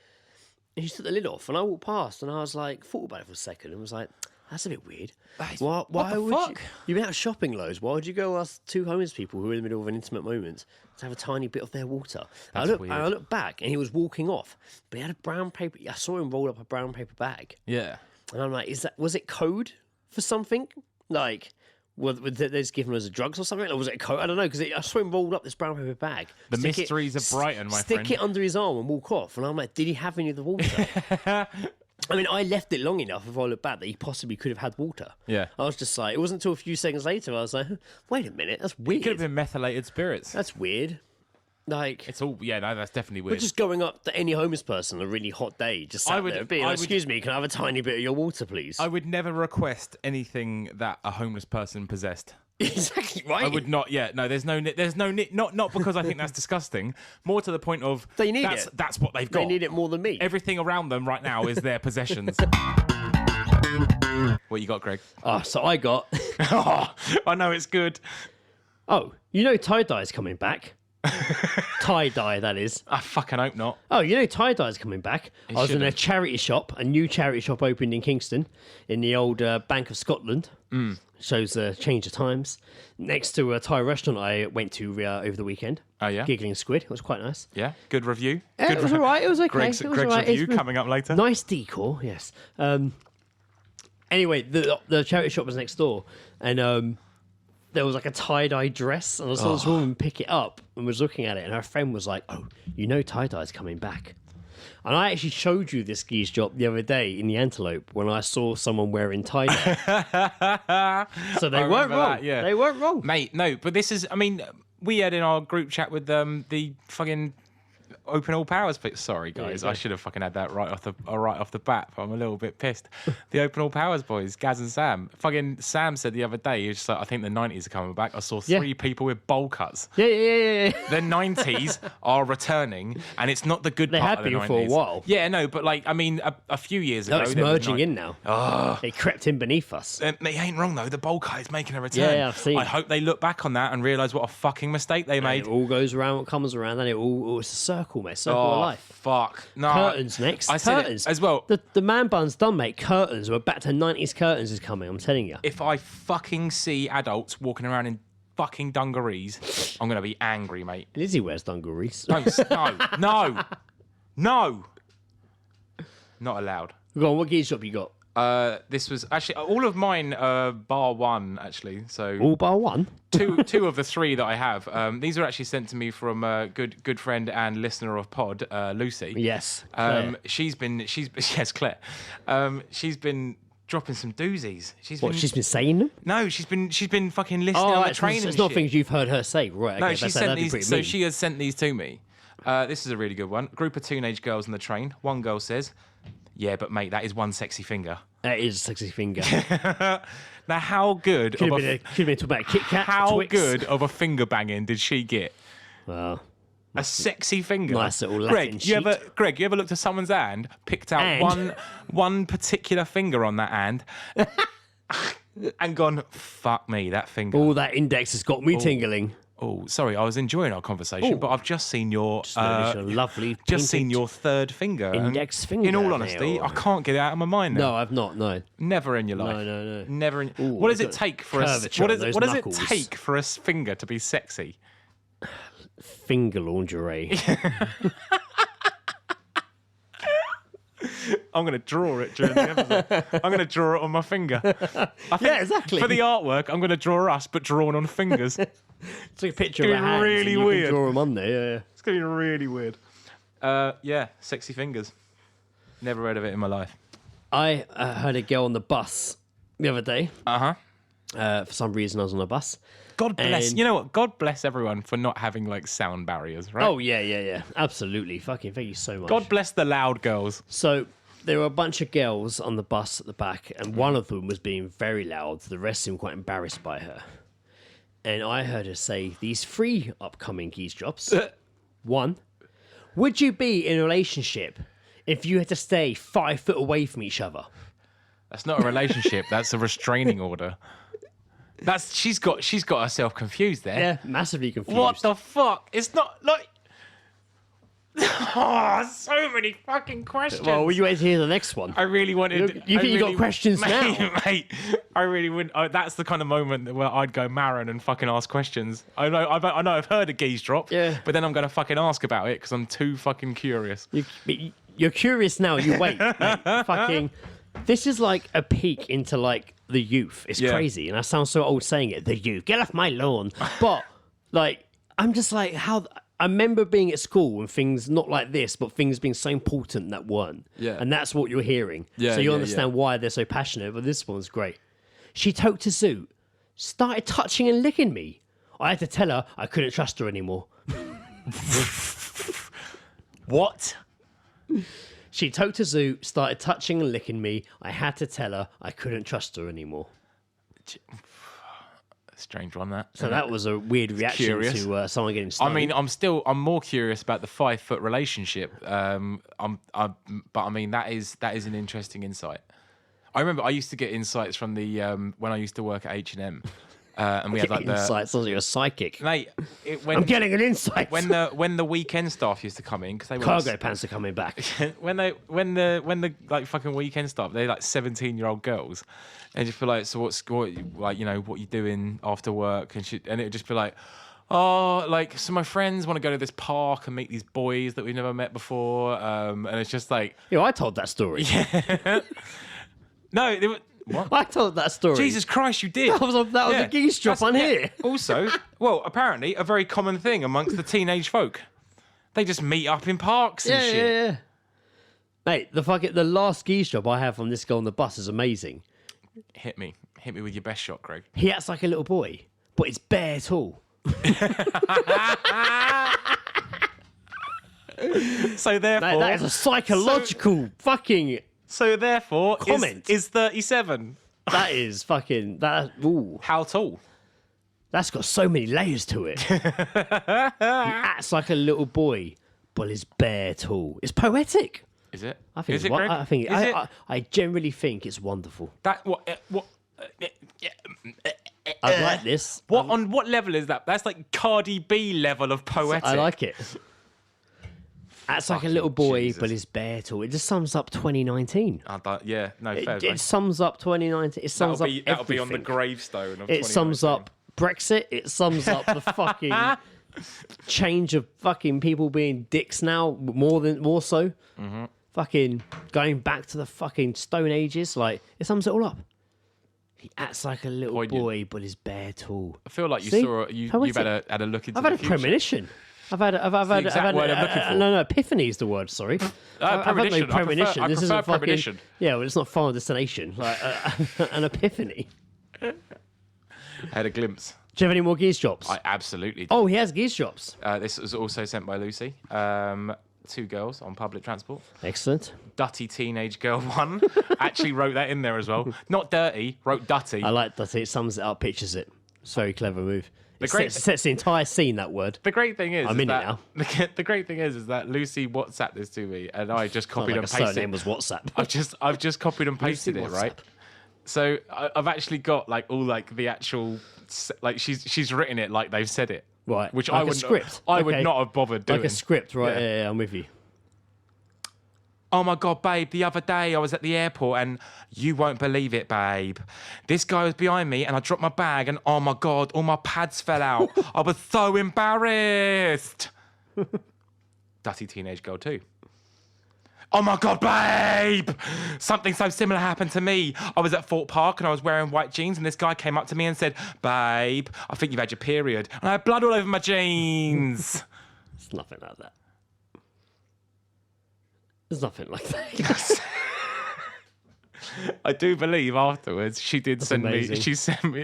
And she took the lid off and I walked past and I was like, thought about it for a second and was like, that's a bit weird. Why the would fuck? You've been out shopping loads. Why would you go ask 2 homeless people who are in the middle of an intimate moment to have a tiny bit of their water? I looked back and he was walking off, but he had a brown paper. I saw him roll up a brown paper bag. Yeah. And I'm like, was it code for something? Like, were they just giving us drugs or something? Or was it a code? I don't know, because I saw him rolled up this brown paper bag. The mysteries of Brighton, my friend. Stick it under his arm and walk off. And I'm like, did he have any of the water? I mean, I left it long enough, if I look back, that he possibly could have had water. Yeah. I was just like, it wasn't until a few seconds later I was like, wait a minute, that's weird. It could have been methylated spirits. That's weird. Like, it's all, yeah, no, that's definitely weird. We're just going up to any homeless person on a really hot day, just sat there being like, excuse me, can I have a tiny bit of your water, please? I would never request anything that a homeless person possessed. Exactly right. I would not. Yeah, no. There's no. Not because I think that's disgusting. More to the point of they need it. That's what they've got. They need it more than me. Everything around them right now is their possessions. What you got, Greg? So I got. I know it's good. Oh, tie-dye's coming back. Tie-dye, that is. I fucking hope not. Oh, tie-dye's coming back. I was in a charity shop. A new charity shop opened in Kingston, in the old Bank of Scotland. Shows the change of times. Next to a Thai restaurant I went to over the weekend. Oh, yeah? Giggling Squid. It was quite nice. Yeah? Good review? It was all right. It was okay. Greg's right. review coming up later. Nice decor, yes. Anyway, the charity shop was next door. And there was like a tie-dye dress, and I saw this woman pick it up and was looking at it, and her friend was like, "Oh, you know tie-dye's coming back." And I actually showed you this geese drop the other day in the Antelope when I saw someone wearing tie-dye. So they weren't wrong. That, yeah. They weren't wrong. Mate, no, but this is, I mean, we had in our group chat with the fucking Open All Powers. Sorry, guys, I should have fucking had that right off the bat. But I'm a little bit pissed. The Open All Powers boys, Gaz and Sam. Fucking Sam said the other day, he was just like, I think the 90s are coming back. I saw 3 people with bowl cuts. Yeah. The 90s are returning, and it's not the good They part have of the been 90s. for a while. Yeah, no, but like, I mean, a few years ago. No, it's there was merging in now. It crept in beneath us. They ain't wrong though. The bowl cut is making a return. Yeah, I've seen. I hope they look back on that and realise what a fucking mistake they made. It all goes around, what comes around, and it's a circle, mate. Circle of life. Fuck. No. Curtains next. I said it Curtains as well. The man bun's done, mate. Curtains. We're back to 90s curtains is coming. I'm telling you. If I fucking see adults walking around in fucking dungarees, I'm gonna be angry, mate. Lizzie wears dungarees. No. Not allowed. Go on. What geese shop you got? This was actually all of mine, bar one, actually. So All bar one. two of the 3 that I have. These were actually sent to me from a good friend and listener of pod, Lucy. Yes. Claire. She's Claire. She's been dropping some doozies. She's been saying them? no, she's been fucking listening on the right, train. it's and not shit. things you've heard her say, right? No, Okay, she sent these. So she has sent these to me. This is a really good one. Group of teenage girls on the train. One girl says, "Yeah, but mate, that is one sexy finger." That is a sexy finger. Now, how good Could of have been talking about Kit Kat. how Twix. good of a finger banging did she get? Well, A sexy finger. Nice little Latin Greg, you ever looked at someone's hand, picked out And? one particular finger on that hand, and gone, "Fuck me, that finger." all that index has got me tingling. Oh, sorry, I was enjoying our conversation, but I've just seen your Noticed your lovely just seen painted your third finger. and index finger In all honesty, nail. I can't get it out of my mind now. No, I've not. No. Never in your life. No. Never in. Ooh, what does it got take for a curvature what on does those what does it knuckles. take for a finger to be sexy? Finger lingerie. I'm going to draw it during the episode. I'm going to draw it on my finger. Yeah, exactly. For the artwork, I'm going to draw us, but drawn on fingers. Take a picture It's of gonna our be hands really and you weird. can draw them on there. Yeah. It's going to be really weird. Yeah, sexy fingers. Never heard of it in my life. I heard a girl on the bus the other day. Uh-huh. For some reason, I was on a bus. God bless. And- You know what? God bless everyone for not having like sound barriers, right? Oh yeah, absolutely. Fucking thank you so much. God bless the loud girls. So there were a bunch of girls on the bus at the back, and one of them was being very loud. The rest seemed quite embarrassed by her. And I heard her say these 3 upcoming geese drops. 1, would you be in a relationship if you had to stay 5 foot away from each other? That's not a relationship. That's a restraining order. She's got herself confused there. Yeah, massively confused. What the fuck? It's not like. Oh, so many fucking questions. Well, were you waiting to hear the next one? I really wanted. You think you got questions now? mate? I really wouldn't. That's the kind of moment where I'd go Marin and fucking ask questions. I know I've heard a geese drop. Yeah. But then I'm gonna fucking ask about it because I'm too fucking curious. You're curious now. You wait. Mate. Fucking. This is like a peek into like the youth. It's Yeah. crazy, and I sound so old saying it. The youth, get off my lawn. But like, I'm just like, how? I remember being at school and things not like this, but things being so important that weren't. Yeah. And that's what you're hearing. Yeah, so you yeah, understand why they're so passionate. But this one's great. She toked a suit, started touching and licking me. I had to tell her I couldn't trust her anymore. What? She toked a zoo, started touching and licking me. I had to tell her I couldn't trust her anymore. Strange one, that. So that was a weird reaction curious. to someone getting stung. I mean, I'm more curious about the 5 foot relationship. But I mean, that is an interesting insight. I remember I used to get insights from the when I used to work at H&M. And we had like the insight. Sounds like you're a psychic. mate. I'm getting an insight. when the weekend staff used to come in because they were Cargo pants are coming back. when the like fucking weekend staff, they're like 17-year-old girls, and just be like, so what you doing after work, and it'd just be like, oh, like, so my friends want to go to this park and meet these boys that we've never met before, and it's just like, Yo, I told that story. no, What? I told that story. Jesus Christ, you did. That was a geese drop on here. Also, well, apparently a very common thing amongst the teenage folk. They just meet up in parks and shit. Yeah. Mate, the last geese drop I have from this guy on the bus is amazing. Hit me with your best shot, Greg. He acts like a little boy, but it's bare tall. So therefore, Mate, that is a psychological fucking. So therefore, comment. is 37. That is fucking that. Ooh, How tall? that's got so many layers to it. He acts like a little boy, but is bare tall. It's poetic. Is it? I think. Is it, Greg? I generally think it's wonderful. That what? I like this. On what level is that? That's like Cardi B level of poetic. I like it. Acts like a little boy, Jesus. but is bare tall. It just sums up 2019. Yeah, no, fair play. It sums up 2019. It sums up That'll be on the everything. gravestone of It sums 2019. up Brexit. It sums up the fucking change of fucking people being dicks now, more so. Mm-hmm. Fucking going back to the fucking Stone Ages. Like, it sums it all up. He acts like a little Poignant. boy, but is bare tall. I feel like you See? saw you've Poetic. had a look into I've the had a future. premonition. I've had the exact word I'm looking for. No, epiphany is the word. Sorry, I've had no premonition. premonition. I This prefer isn't fucking. premonition. Yeah, well, it's not final destination. Like an epiphany. I had a glimpse. Do you have any more geese drops? I absolutely did. Oh, he has geese drops. This was also sent by Lucy. 2 girls on public transport. Excellent. Dutty teenage girl 1. Actually wrote that in there as well. Not dirty, wrote dutty. I like that. It sums it up, pictures it. It's a very clever move. It great- sets the entire scene, that word. The great thing is, I'm in it that, now. The great thing is that Lucy WhatsApped this to me, and I just Sounds copied like a and pasted. surname was WhatsApp. I've just copied and pasted it, right? WhatsApp. So I've actually got like all like the actual like she's written it like they've said it, Right, Which like I a would script. I would Okay. not have bothered doing. Like a script, right? Yeah, I'm with you. Oh my God, babe, the other day I was at the airport and you won't believe it, babe. This guy was behind me and I dropped my bag and oh my God, all my pads fell out. I was so embarrassed. Dutty teenage girl too. Oh my God, babe! Something so similar happened to me. I was at Fort Park and I was wearing white jeans and this guy came up to me and said, babe, I think you've had your period. And I had blood all over my jeans. It's nothing like that. There's nothing like that. I do believe afterwards she did send amazing. me.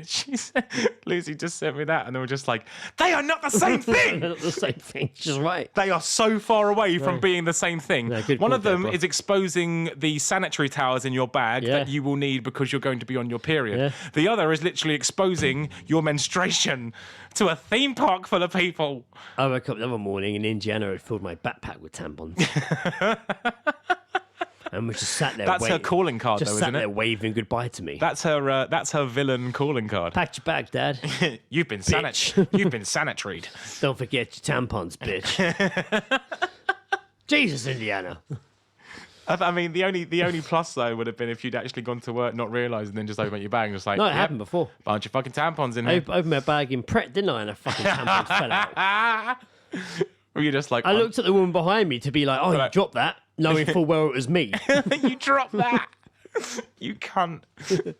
She said Lucy just sent me that, and they were just like, they are not the same thing. They're not the same thing. She's right. They are so far away from being the same thing. No, good One call of them there, bro. is exposing the sanitary towels in your bag Yeah. that you will need because you're going to be on your period. Yeah. The other is literally exposing your menstruation to a theme park full of people. I woke up the other morning in Indiana. I filled my backpack with tampons. And we just sat there. That's her waiting. calling card, Just though, sat isn't there it? waving goodbye to me. That's her villain calling card. Packed your bag, Dad. You've been Bitch. you've been sanitaried. Don't forget your tampons, bitch. Jesus, Indiana. I mean, the only plus though would have been if you'd actually gone to work, not realising, then just open your bag and just like, No, it yep, happened before. bunch of fucking tampons in I here. opened my bag in Pret, didn't I? And a fucking tampon fell out. Or you're just like, I looked at the woman behind me to be like, oh, you Right. dropped that, knowing full well it was me. you dropped that. You cunt. You're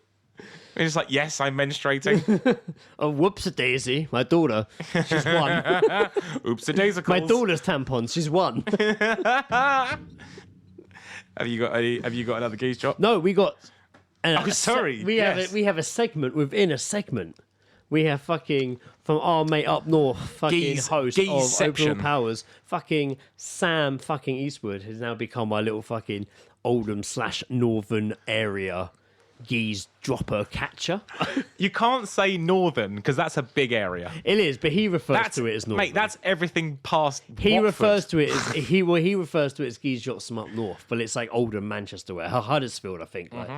just like, yes, I'm menstruating. Oh, whoops-a-daisy. My daughter, she's one. Oops, a daisy My daughter's tampons, she's one. Have you got another geese drop? No, we got... Oh, sorry, We yes. have a segment within a segment. We have fucking, from our mate up north, fucking host of Geezeception. Overall Powers, fucking Sam fucking Eastwood has now become my little fucking Oldham/Northern area geese dropper catcher. You can't say northern because that's a big area. It is, but he refers to it as northern. Mate, that's everything past. He Watford. refers to it as he refers to it as geese drops from up north, but it's like Oldham, Manchester, way, Huddersfield, I think, like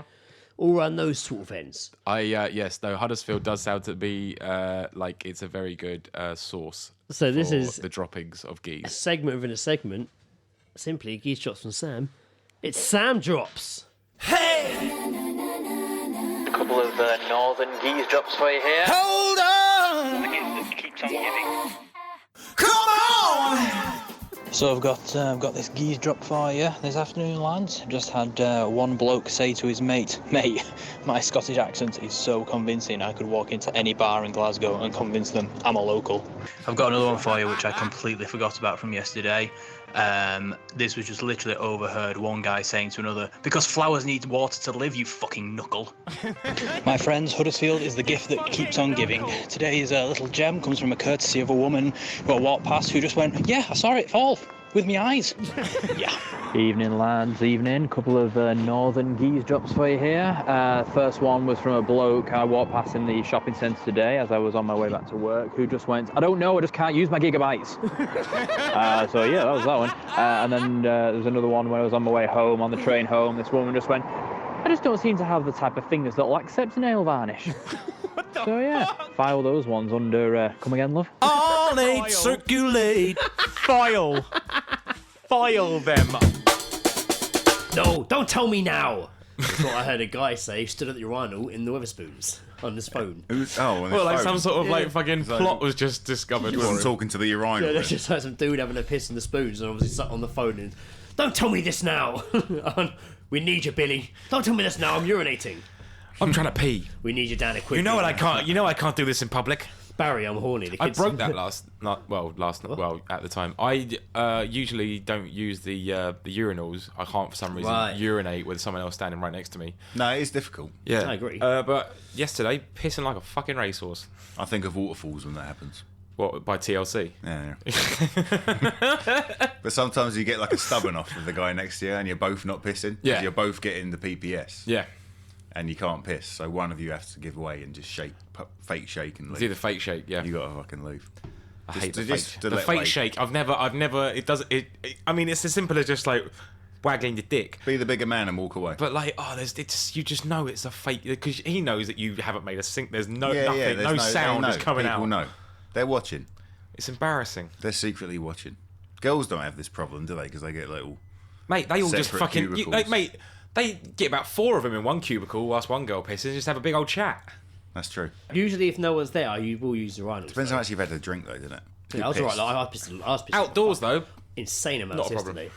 all around those sort of ends. Yes, though Huddersfield does sound to be like it's a very good source. So this for is the droppings of a geese. segment within a segment. Simply geese drops from Sam. It's Sam drops. A couple of northern geese drops for you here. Hold on! The gift that keeps on giving. Come on! So I've got this geese drop for you this afternoon, lads. I've just had one bloke say to his mate, my Scottish accent is so convincing I could walk into any bar in Glasgow and convince them I'm a local. I've got another one for you which I completely forgot about from yesterday. This was just literally overheard one guy saying to another, because flowers need water to live, you fucking knuckle. My friends, Huddersfield is the gift that keeps on giving. Today's little gem comes from a courtesy of a woman who I walked past who just went, yeah, I saw it fall with my eyes. Yeah. Evening, lads, evening. Couple of northern geese drops for you here. First one was from a bloke I walked past in the shopping centre today as I was on my way back to work, who just went, I don't know, I just can't use my gigabytes. So yeah, that was that one. And then there's another one when I was on my way home, on the train home. This woman just went, I just don't seem to have the type of fingers that will accept nail varnish. So yeah, file those ones under, come again, love? All eight circulate. File them. No, don't tell me now. That's what I heard a guy say. He stood at the urinal in the Weatherspoons on his phone. Well, like some sort of like fucking plot was just discovered. He wasn't talking to the urinal. Yeah, there's just like some dude having a piss in the spoons and obviously sat on the phone and, don't tell me this now. We need you, Billy. Don't tell me this now. I'm urinating. I'm trying to pee. We need you down here quickly. You know what? I can't do this in public. Barry, I'm horny. The I kids... broke that at the time. I usually don't use the urinals. I can't for some reason urinate with someone else standing right next to me. No, it is difficult. Yeah, I agree. But yesterday, pissing like a fucking racehorse. I think of waterfalls when that happens. What, by TLC? Yeah. But sometimes you get like a stubborn off with the guy next to you and you're both not pissing. Yeah. You're both getting the PPS. Yeah. And you can't piss, so one of you has to give away and just fake shake and leave. Do the fake shake, yeah. You gotta fucking leave. I hate the fake shake. I've never. I mean, it's as simple as just like waggling your dick. Be the bigger man and walk away. But like, you just know it's a fake because he knows that you haven't made a sync. There's no sound is coming out. People know. They're watching. It's embarrassing. They're secretly watching. Girls don't have this problem, do they? Because they get little. Mate, they all just fucking. Mate. They get about 4 of them in one cubicle whilst one girl pisses and just have a big old chat. That's true. Usually, if no one's there, you will use the urinals. Depends how much you've had to drink, though, doesn't it? Yeah, I was alright. I was pissing outdoors, though. Insane amounts yesterday.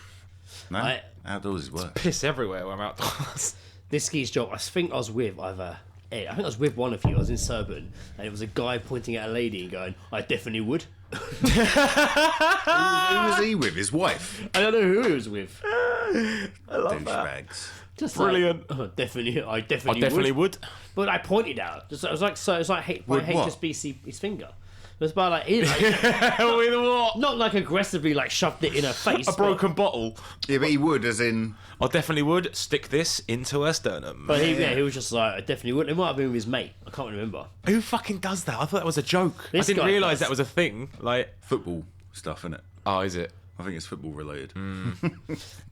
No, outdoors is worse. Piss everywhere when I'm outdoors. This ski's job, I think I was with either... I think I was with one of you. I was in Surrey, and it was a guy pointing at a lady and going, I definitely would. Who was he with? His wife? I don't know who he was with. I love that. Just brilliant. Like, I definitely would. But I pointed out. It was like by HSBC's finger. It was by like with what? Not like aggressively like shoved it in her face. A broken bottle. Yeah, but he would, as in. I definitely would stick this into her sternum. But he was just like, I definitely would. It might have been with his mate. I can't remember. Who fucking does that? I thought that was a joke. I didn't realise that was a thing. Like football stuff, innit? Oh, is it? I think it's football related.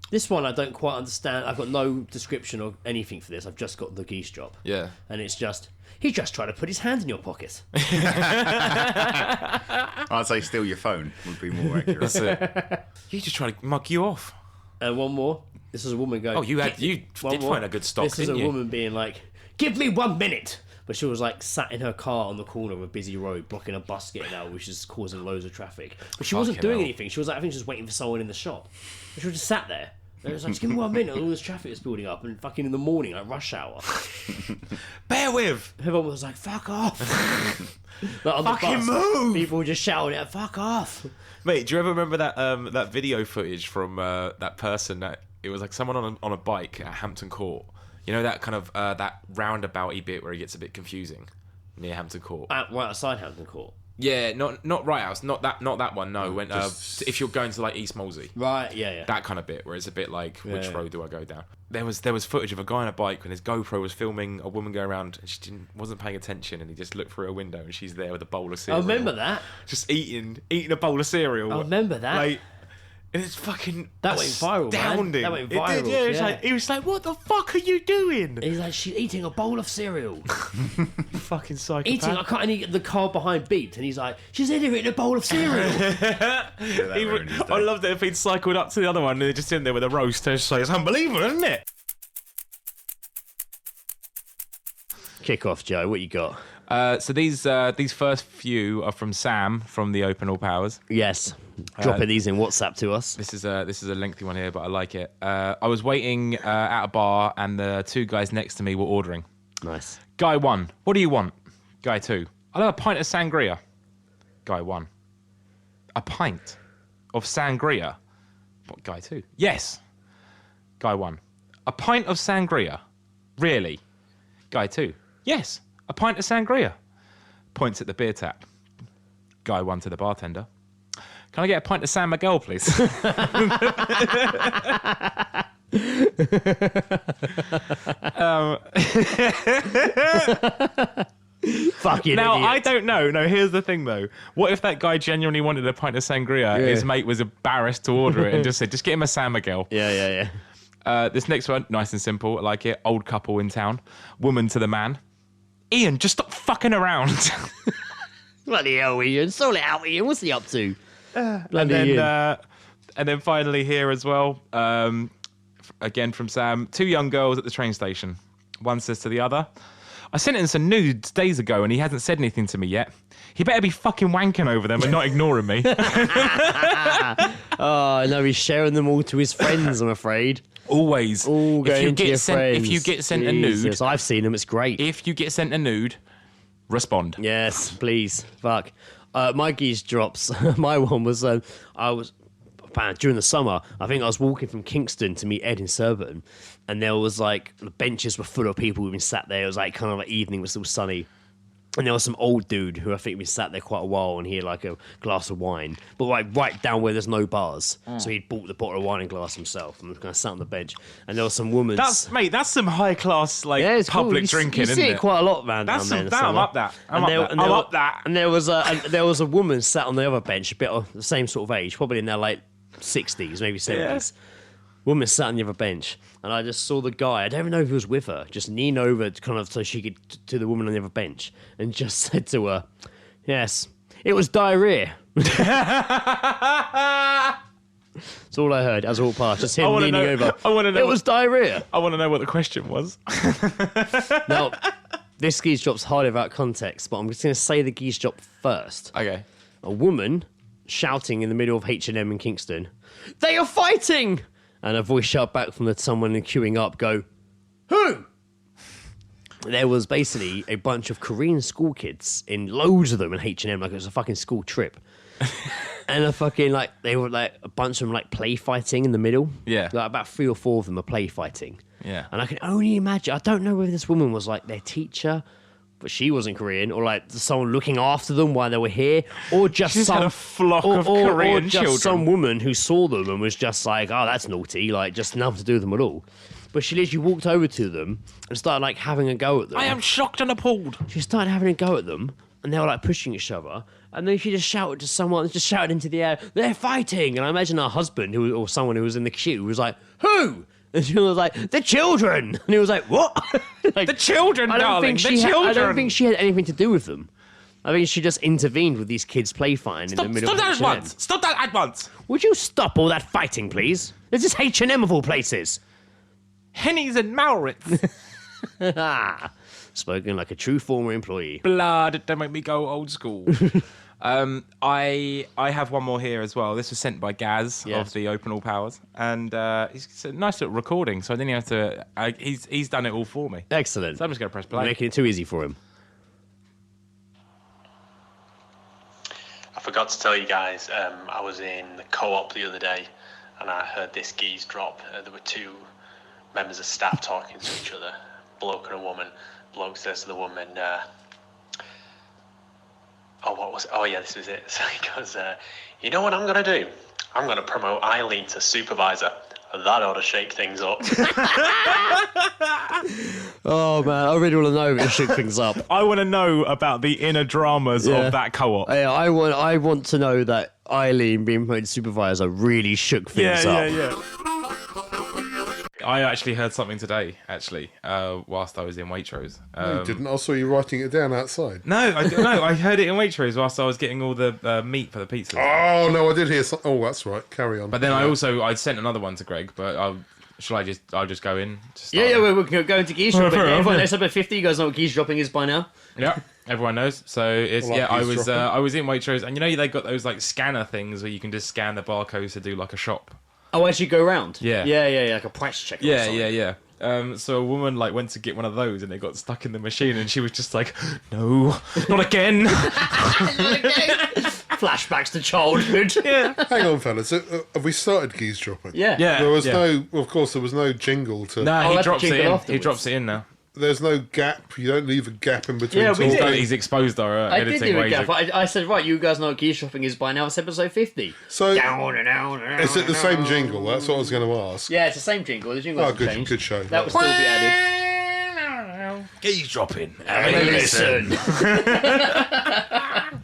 This one I don't quite understand. I've got no description or anything for this. I've just got the geese drop. Yeah. And it's just, he just tried to put his hand in your pocket. I'd say steal your phone would be more accurate. That's it. He's just trying to mug you off. And one more. This is a woman going... Oh, you did find a good stock, This is didn't a you? woman being like, give me 1 minute. But she was like sat in her car on the corner of a busy road, blocking a bus getting out, which is causing loads of traffic. But she wasn't doing anything. She was like, I think she was waiting for someone in the shop. And she was just sat there. And it was like, just give me 1 minute. All this traffic is building up, and fucking in the morning, like rush hour. Bear with. Everyone was like, fuck off. Like, on fucking the bus, move. People were just shouting out, fuck off. Mate, do you ever remember that video footage from that person that it was like someone on a bike at Hampton Court? You know that kind of that roundabouty bit where it gets a bit confusing near Hampton Court. Right outside Hampton Court. Yeah, not right house, not that one. No, when if you're going to like East Molesey. Right, yeah. That kind of bit where it's a bit like which road do I go down? There was footage of a guy on a bike when his GoPro was filming a woman go around and she wasn't paying attention and he just looked through a window and she's there with a bowl of cereal. I remember that. Just eating a bowl of cereal. I remember that. Like, and it's fucking that went viral, astounding. Man. That went viral. It did, yeah. He was like, what the fuck are you doing? He's like, she's eating a bowl of cereal. Fucking psychopath. Eating, I can't, and the car behind beeped, and he's like, she's eating a bowl of cereal. I loved it if he'd cycled up to the other one and they're just in there with a roast and say, it's unbelievable, isn't it? Kick off, Joe. What you got? So these first few are from Sam from the Open All Powers. Yes. Dropping these in WhatsApp to us. This is a lengthy one here, but I like it. I was waiting at a bar, and the two guys next to me were ordering. Nice. Guy 1, what do you want? Guy 2, I'll have a pint of sangria. Guy 1, a pint of sangria. What, Guy 2? Yes. Guy 1, a pint of sangria. Really? Guy 2, yes, a pint of sangria. Points at the beer tap. Guy 1 to the bartender. Can I get a pint of San Miguel, please? Fucking Now, idiot. I don't know. No, here's the thing, though. What if that guy genuinely wanted a pint of sangria? His mate was embarrassed to order it and just said, just get him a San Miguel. Yeah. This next one, nice and simple. I like it. Old couple in town. Woman to the man. Ian, just stop fucking around. Bloody hell, Ian. Sort it out, Ian. What's he up to? And then finally here as well, again from Sam, two young girls at the train station. One says to the other, I sent him some nudes days ago and he hasn't said anything to me yet. He better be fucking wanking over them and not ignoring me. Oh, no, he's sharing them all to his friends, I'm afraid. Always. All going to your friends. If you get sent a nude, Jesus, I've seen them, it's great. if you get sent a nude, respond. Yes, please. Fuck. My geese drops. My one was during the summer. I think I was walking from Kingston to meet Ed in Surbiton, and there was like the benches were full of people who'd been sat there. It was like kind of like evening, was still sunny. And there was some old dude who I think been sat there quite a while, and he had like a glass of wine, but like right down where there's no bars. So he'd bought the bottle of wine and glass himself, and was kind of sat on the bench. And there was some woman. That's some high class it's cool. public You drinking, see isn't it it? quite a lot, man. That's down there in some. the I'm summer. up that. I'm And up that. And there was a woman sat on the other bench, a bit of the same sort of age, probably in their late 60s, maybe 70s. Woman sat on the other bench, and I just saw the guy. I don't even know if he was with her. Just lean over, kind of, so she could to the woman on the other bench, and just said to her, "Yes, it was diarrhea." That's all I heard as I walked past. Just him leaning over. I want to know. It was diarrhea. I want to know what the question was. Now, this geese drop's hard without context, but I'm just going to say the geese drop first. Okay. A woman shouting in the middle of H&M in Kingston, "They are fighting!" And a voice shout back from someone queuing up, go, "Who?" There was basically a bunch of Korean school kids, in loads of them in H&M, like it was a fucking school trip. And they were like a bunch of them like play fighting in the middle. Yeah. Like about 3 or 4 of them are play fighting. Yeah. And I can only imagine, I don't know whether this woman was like their teacher, but she wasn't Korean, or like someone looking after them while they were here, or just She's had a flock of Korean or just children. some woman who saw them and was just like, "Oh, that's naughty," like just nothing to do with them at all. But she literally walked over to them and started like having a go at them. I am shocked and appalled. She started having a go at them, and they were like pushing each other. And then she just shouted to someone, just shouted into the air, "They're fighting!" And I imagine her husband, or someone who was in the queue, was like, "Who?" And she was like, "The children." And he was like, "What?" Like, The children, darling. The I children. don't think she had anything to do with them. I think she just intervened with these kids play fighting in the middle of Stop that at H&M. once. Stop that at once. Would you stop all that fighting, please? This is H&M of all places. Hennies and Maurits. Spoken like a true former employee. Blood, don't make me go old school. I have one more here as well. This was sent by Gaz of the Open All Powers, and it's a nice little recording, so I didn't have to. He's done it all for me. Excellent. So I'm just going to press You're play. making it too easy for him. I forgot to tell you guys, I was in the co-op the other day and I heard this geese drop. There were 2 members of staff talking to each other, bloke and a woman. Bloke says to the woman, what was it? Oh yeah, this was it. So he goes, "You know what I'm going to do? I'm going to promote Eileen to supervisor. That ought to shake things up." Oh man, I really want to know if it shook things up. I want to know about the inner dramas of that co-op. Yeah, I want to know that Eileen being promoted supervisor really shook things up. Yeah. I actually heard something today, whilst I was in Waitrose. No, you didn't. I saw you writing it down outside. No, I heard it in Waitrose whilst I was getting all the meat for the pizza. Oh, no, I did hear something. Oh, that's right. Carry on. But then I sent another one to Greg, but I'll just go in? Yeah, we're going to go into geese dropping. Everyone knows episode 50. You guys know what geese dropping is by now? Yeah. Everyone knows. So it's Well, like I was Geezedroppin. I was in Waitrose, and they got those like scanner things where you can just scan the barcodes to do like a shop. Oh, as you go around? Yeah. Yeah, like a price check. Yeah. So a woman like went to get one of those, and it got stuck in the machine, and she was just like, "No, not again." Flashbacks to childhood. Yeah. Hang on, fellas. Have we started Geezedropping? Yeah. There was of course, there was no jingle to. No, he that's drops it jingle in. He afterwards. drops it in now. There's no gap. You don't leave a gap in between. Yeah, we talking. did. He's exposed our I did editing do a ways. gap. I said, right, you guys know what Geezedropping is by now. It's episode 50. So Down and down and is it the down same and jingle? That's what I was going to ask. Yeah, it's the same jingle. The jingle Oh, hasn't good, changed. good show. That will still be added. Geezedropping. Listen.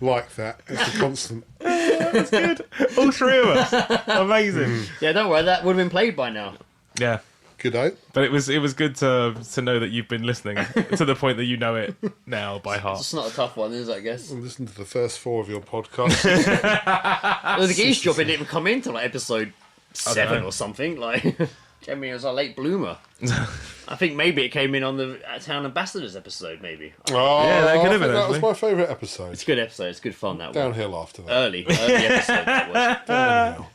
Like that. It's a constant. That's good. All three of us. Amazing. Yeah, don't worry. That would have been played by now. Yeah. Good out. But it was good to know that you've been listening to the point that you know it now by heart. It's not a tough one, is it, I guess? Listen to the first 4 of your podcasts. Well, the Geezedropping didn't even come into like episode 7 know. or something. Like, I mean, it was a late bloomer. I think maybe it came in on the Town Ambassadors episode, maybe. Oh, Yeah, that could have I think been, that was actually. my favourite episode. It's a good episode. It's good fun, that one. Downhill after that. Early episode, that was.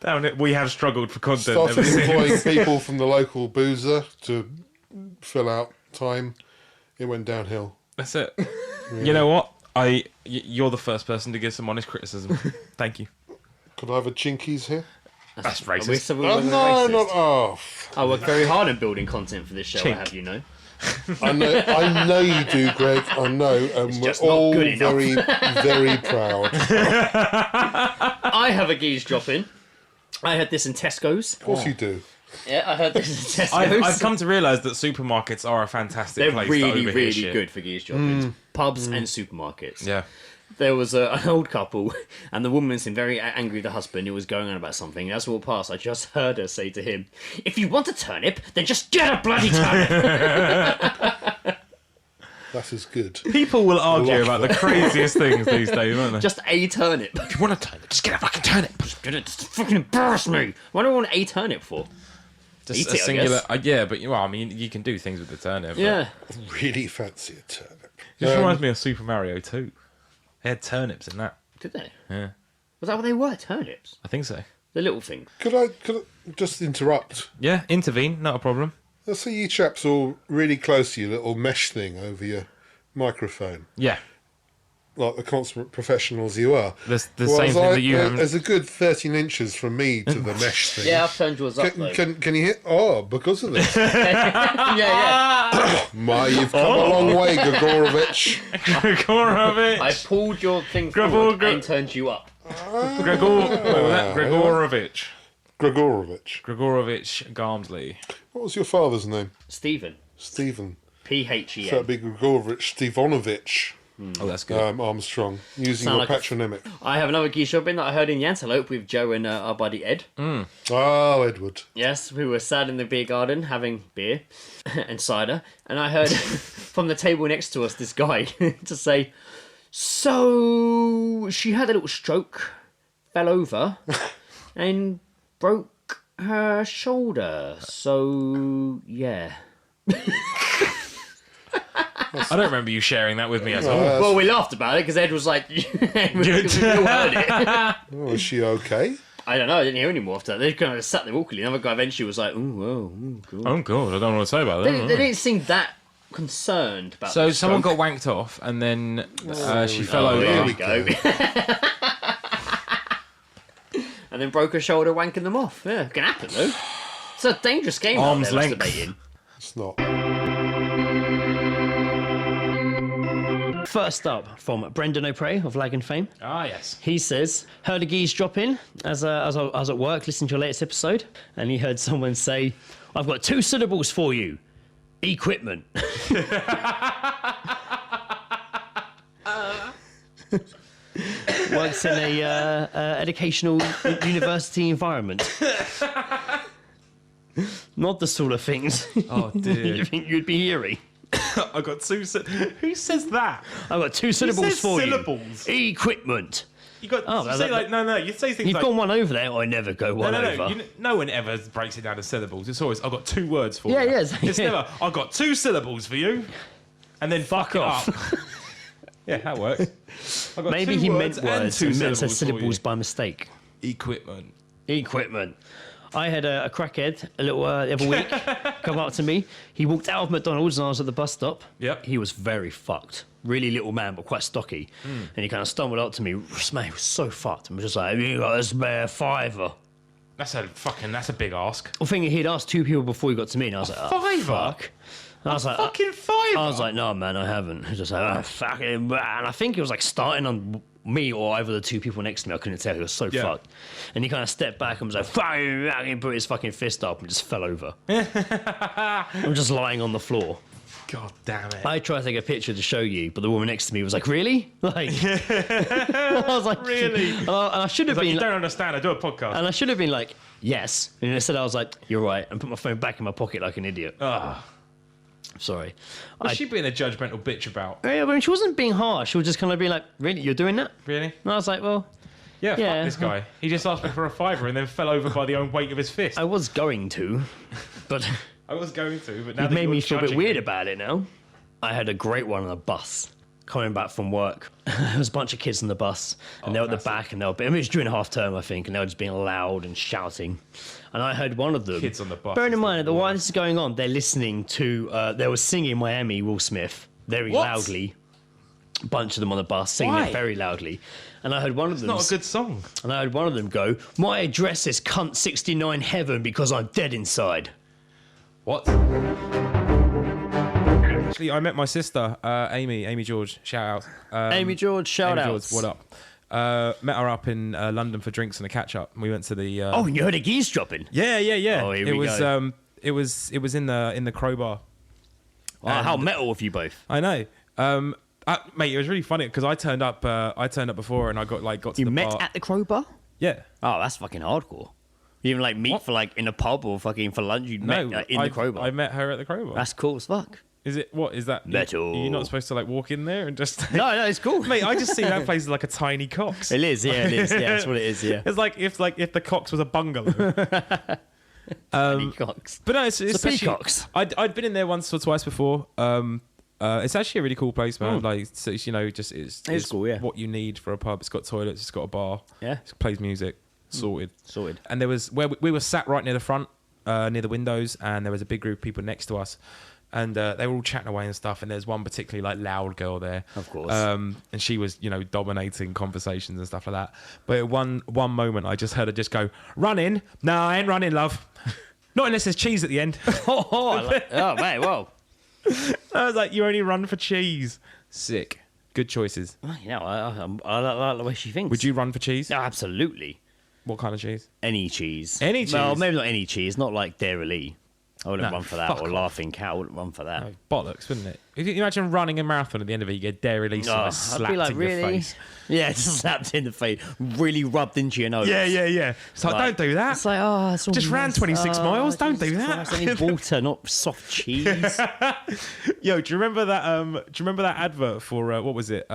Damn it, we have struggled for content Started ever since. employing people from the local boozer to fill out time. It went downhill. That's it. You know what? You're the first person to give some honest criticism. Thank you. Could I have a Jinkies here? That's We racist. said we Oh, were no, racist. not. Oh, I work very hard in building content for this show, I Chink. have you know. I know you do, Greg. I know, and we're just not all good enough. very, very proud. I have a Geezedropping. I had this in Tesco's. Of course you do. Yeah, I heard this in Tesco's. I've come to realise that supermarkets are a fantastic They're place to really, overhear really shit. good for Geezedroppings. Pubs and supermarkets. Yeah. There was an old couple, and the woman seemed very angry with the husband who was going on about something. And as we walked past, I just heard her say to him, "If you want a turnip, then just get a bloody turnip." That is good. People will argue love about the craziest things these days, won't they? Just a turnip. you want a turnip? Just get a fucking turnip. Just fucking embarrass me. What do I want a turnip for? Just Eat a it, I singular. guess. Yeah, but I mean, you can do things with the turnip. but Yeah. Really fancy a turnip. It just reminds me of Super Mario 2. They had turnips in that. Did they? Yeah, Was that what they were? Turnips? I think so. The little thing. Could I just interrupt? Yeah, intervene, not a problem. I see you chaps all really close to your little mesh thing over your microphone, Yeah, like the consummate professionals you are. the same thing that you haven't. There's a good 13 inches from me to the mesh thing. Yeah, I've turned yours up though. Can you hear? Oh, because of this. yeah. My, you've come a long way, Grigorovich. Gregorovich. I pulled your thing Gregor- forward and turned you up. Gregorovich. Grigorovich. Garmsley. What was your father's name? Stephen. Stephen. P-H-E-N. So that'd be Grigorovich Stevanovich Oh, that's good. Armstrong, using Sound your like a- patronymic. I have another Geezedropping that I heard in the Antelope with Joe and our buddy Ed. Oh, Edward. Yes, we were sat in the beer garden having beer and cider, and I heard from the table next to us this guy to say, "So she had a little stroke, fell over, and broke her shoulder. So yeah." I don't remember you sharing that with me at all. Well, we laughed about it because Ed was like, "You heard it." Oh, is she okay? I don't know. I didn't hear any more after that. They kind of sat there awkwardly. Another guy eventually was like, "Ooh, whoa, ooh, cool." Oh, God, I don't know what to say about They that. didn't seem that concerned about. So the someone stroke. got wanked off, and then she fell Oh, over. here we go. And then broke her shoulder wanking them off. Yeah, can happen though. It's a dangerous game. Arm's out there, length. masturbating. It's not. First up from Brendan O'Prey of Lag and Fame. Ah, yes. He says, heard a Geezedropping as I was at work listening to your latest episode, and he heard someone say, "I've got 2 syllables for you. Equipment." Works in a educational university environment. Not the sort of things Oh, dear. you think you'd be hearing. I got 2 Who says that? I've got 2 syllables says for syllables? you. Equipment. You got. Oh, you well, say that- no. You say things You've like. gone one over there. I never go one No. over. No one ever breaks it down to syllables. It's always, I've got 2 words for you. Yeah, yes. It's never, I've got 2 syllables for you, and then fuck off. Up. Yeah, that works. I've got Maybe 2 he words meant words and and 2 meant syllables for syllables you. by mistake. Equipment. Equipment. I had a crackhead a little the other week come up to me. He walked out of McDonald's and I was at the bus stop. Yep. He was very fucked. Really little man, but quite stocky. And he kind of stumbled up to me. Man, he was so fucked. I was just like, have you got a spare $5? That's a big ask. I think he'd asked 2 people before he got to me, and I was like, oh, $5? fuck. And I was like, Fucking $5? I was like, no, man, I haven't. He was just like, oh, fucking. And I think it was like starting on me or either the 2 people next to me. I couldn't tell. He was so fucked. And he kind of stepped back and was like, fucking, and put his fucking fist up and just fell over. I'm just lying on the floor. God damn it. I tried to take a picture to show you, but the woman next to me was like, really? Like, I was like, Really? And I should have Like, been. you don't understand. I do a podcast. And I should have been like, yes. And instead I was like, you're right. And put my phone back in my pocket like an idiot. Sorry. What's she being a judgmental bitch about? Yeah, I mean, she wasn't being harsh. She was just kind of being like, really? You're doing that? Really? And I was like, well, Yeah, Yeah. fuck this guy. He just asked me for a $5 and then fell over by the own weight of his fist. I was going to, but I was going to, but now it that made you're me feel a bit judging weird me- about it now. I had a great one on a bus coming back from work. There was a bunch of kids on the bus, and they were at the back, and they were, I mean, it was during half term, I think, and they were just being loud and shouting. And I heard one of them. Kids on the bus. Bearing in mind that while this is going on, they're listening to. They were singing Miami Will Smith very loudly. A bunch of them on the bus singing Why? it very loudly. And I heard one of them. Not a good song. And I heard one of them go, "My address is cunt 69 heaven because I'm dead inside." What? Actually, I met my sister, Amy George. Shout out. Amy George, shout Amy out. George, what up? Met her up in London for drinks and a catch up. We went to the. Oh, and you heard of Geezedropping? Yeah. Oh, here we go. It was in the Crowbar. Wow, how metal of you both. I know. Mate, it was really funny because I turned up before and I got to You the met bar. at the Crowbar? Yeah. Oh, that's fucking hardcore. You even like meet for like in a pub or fucking for lunch. You met in the Crowbar. I met her at the Crowbar. That's cool as fuck. Is it? What is that? Metal. You're not supposed to like walk in there and just. No, it's cool. Mate, I just see that place as like a tiny Cox. It is, yeah, it is. Yeah, that's what it is. Yeah. It's like if the Cox was a bungalow. Peacocks. But no, it's actually, peacocks. I'd been in there once or twice before. It's actually a really cool place, man. Like, so it's, it's cool, yeah. what you need for a pub. It's got toilets. It's got a bar. Yeah. It plays music. Sorted. Sorted. And there was where we were sat right near the front, near the windows, and there was a big group of people next to us. And they were all chatting away and stuff. And there's one particularly like loud girl there, Of course. and she was, dominating conversations and stuff like that. But at one moment, I just heard her just go, "Running? No, I ain't running, love. Not unless there's cheese at the end." Oh, mate, whoa. I was like, "You only run for cheese." Sick. Good choices. Well, I like the way she thinks. Would you run for cheese? No, absolutely. What kind of cheese? Any cheese. Any cheese? Well, maybe not any cheese. Not like Dairy Lee. I wouldn't No, run for that. fuck Or off. Laughing Cow. I wouldn't run for that. Oh, bollocks, wouldn't it? If you imagine running a marathon at the end of it, you get Dairy Lee Oh, slapped I'd be like, in really? your face. Yeah, just slapped in the face. Really rubbed into your nose. Yeah. It's like, don't do that. It's like, oh, it's all Just ran nice. 26 miles. Don't do Jesus that. Christ, I need water, not soft cheese. Yo, do you remember that advert for what was it?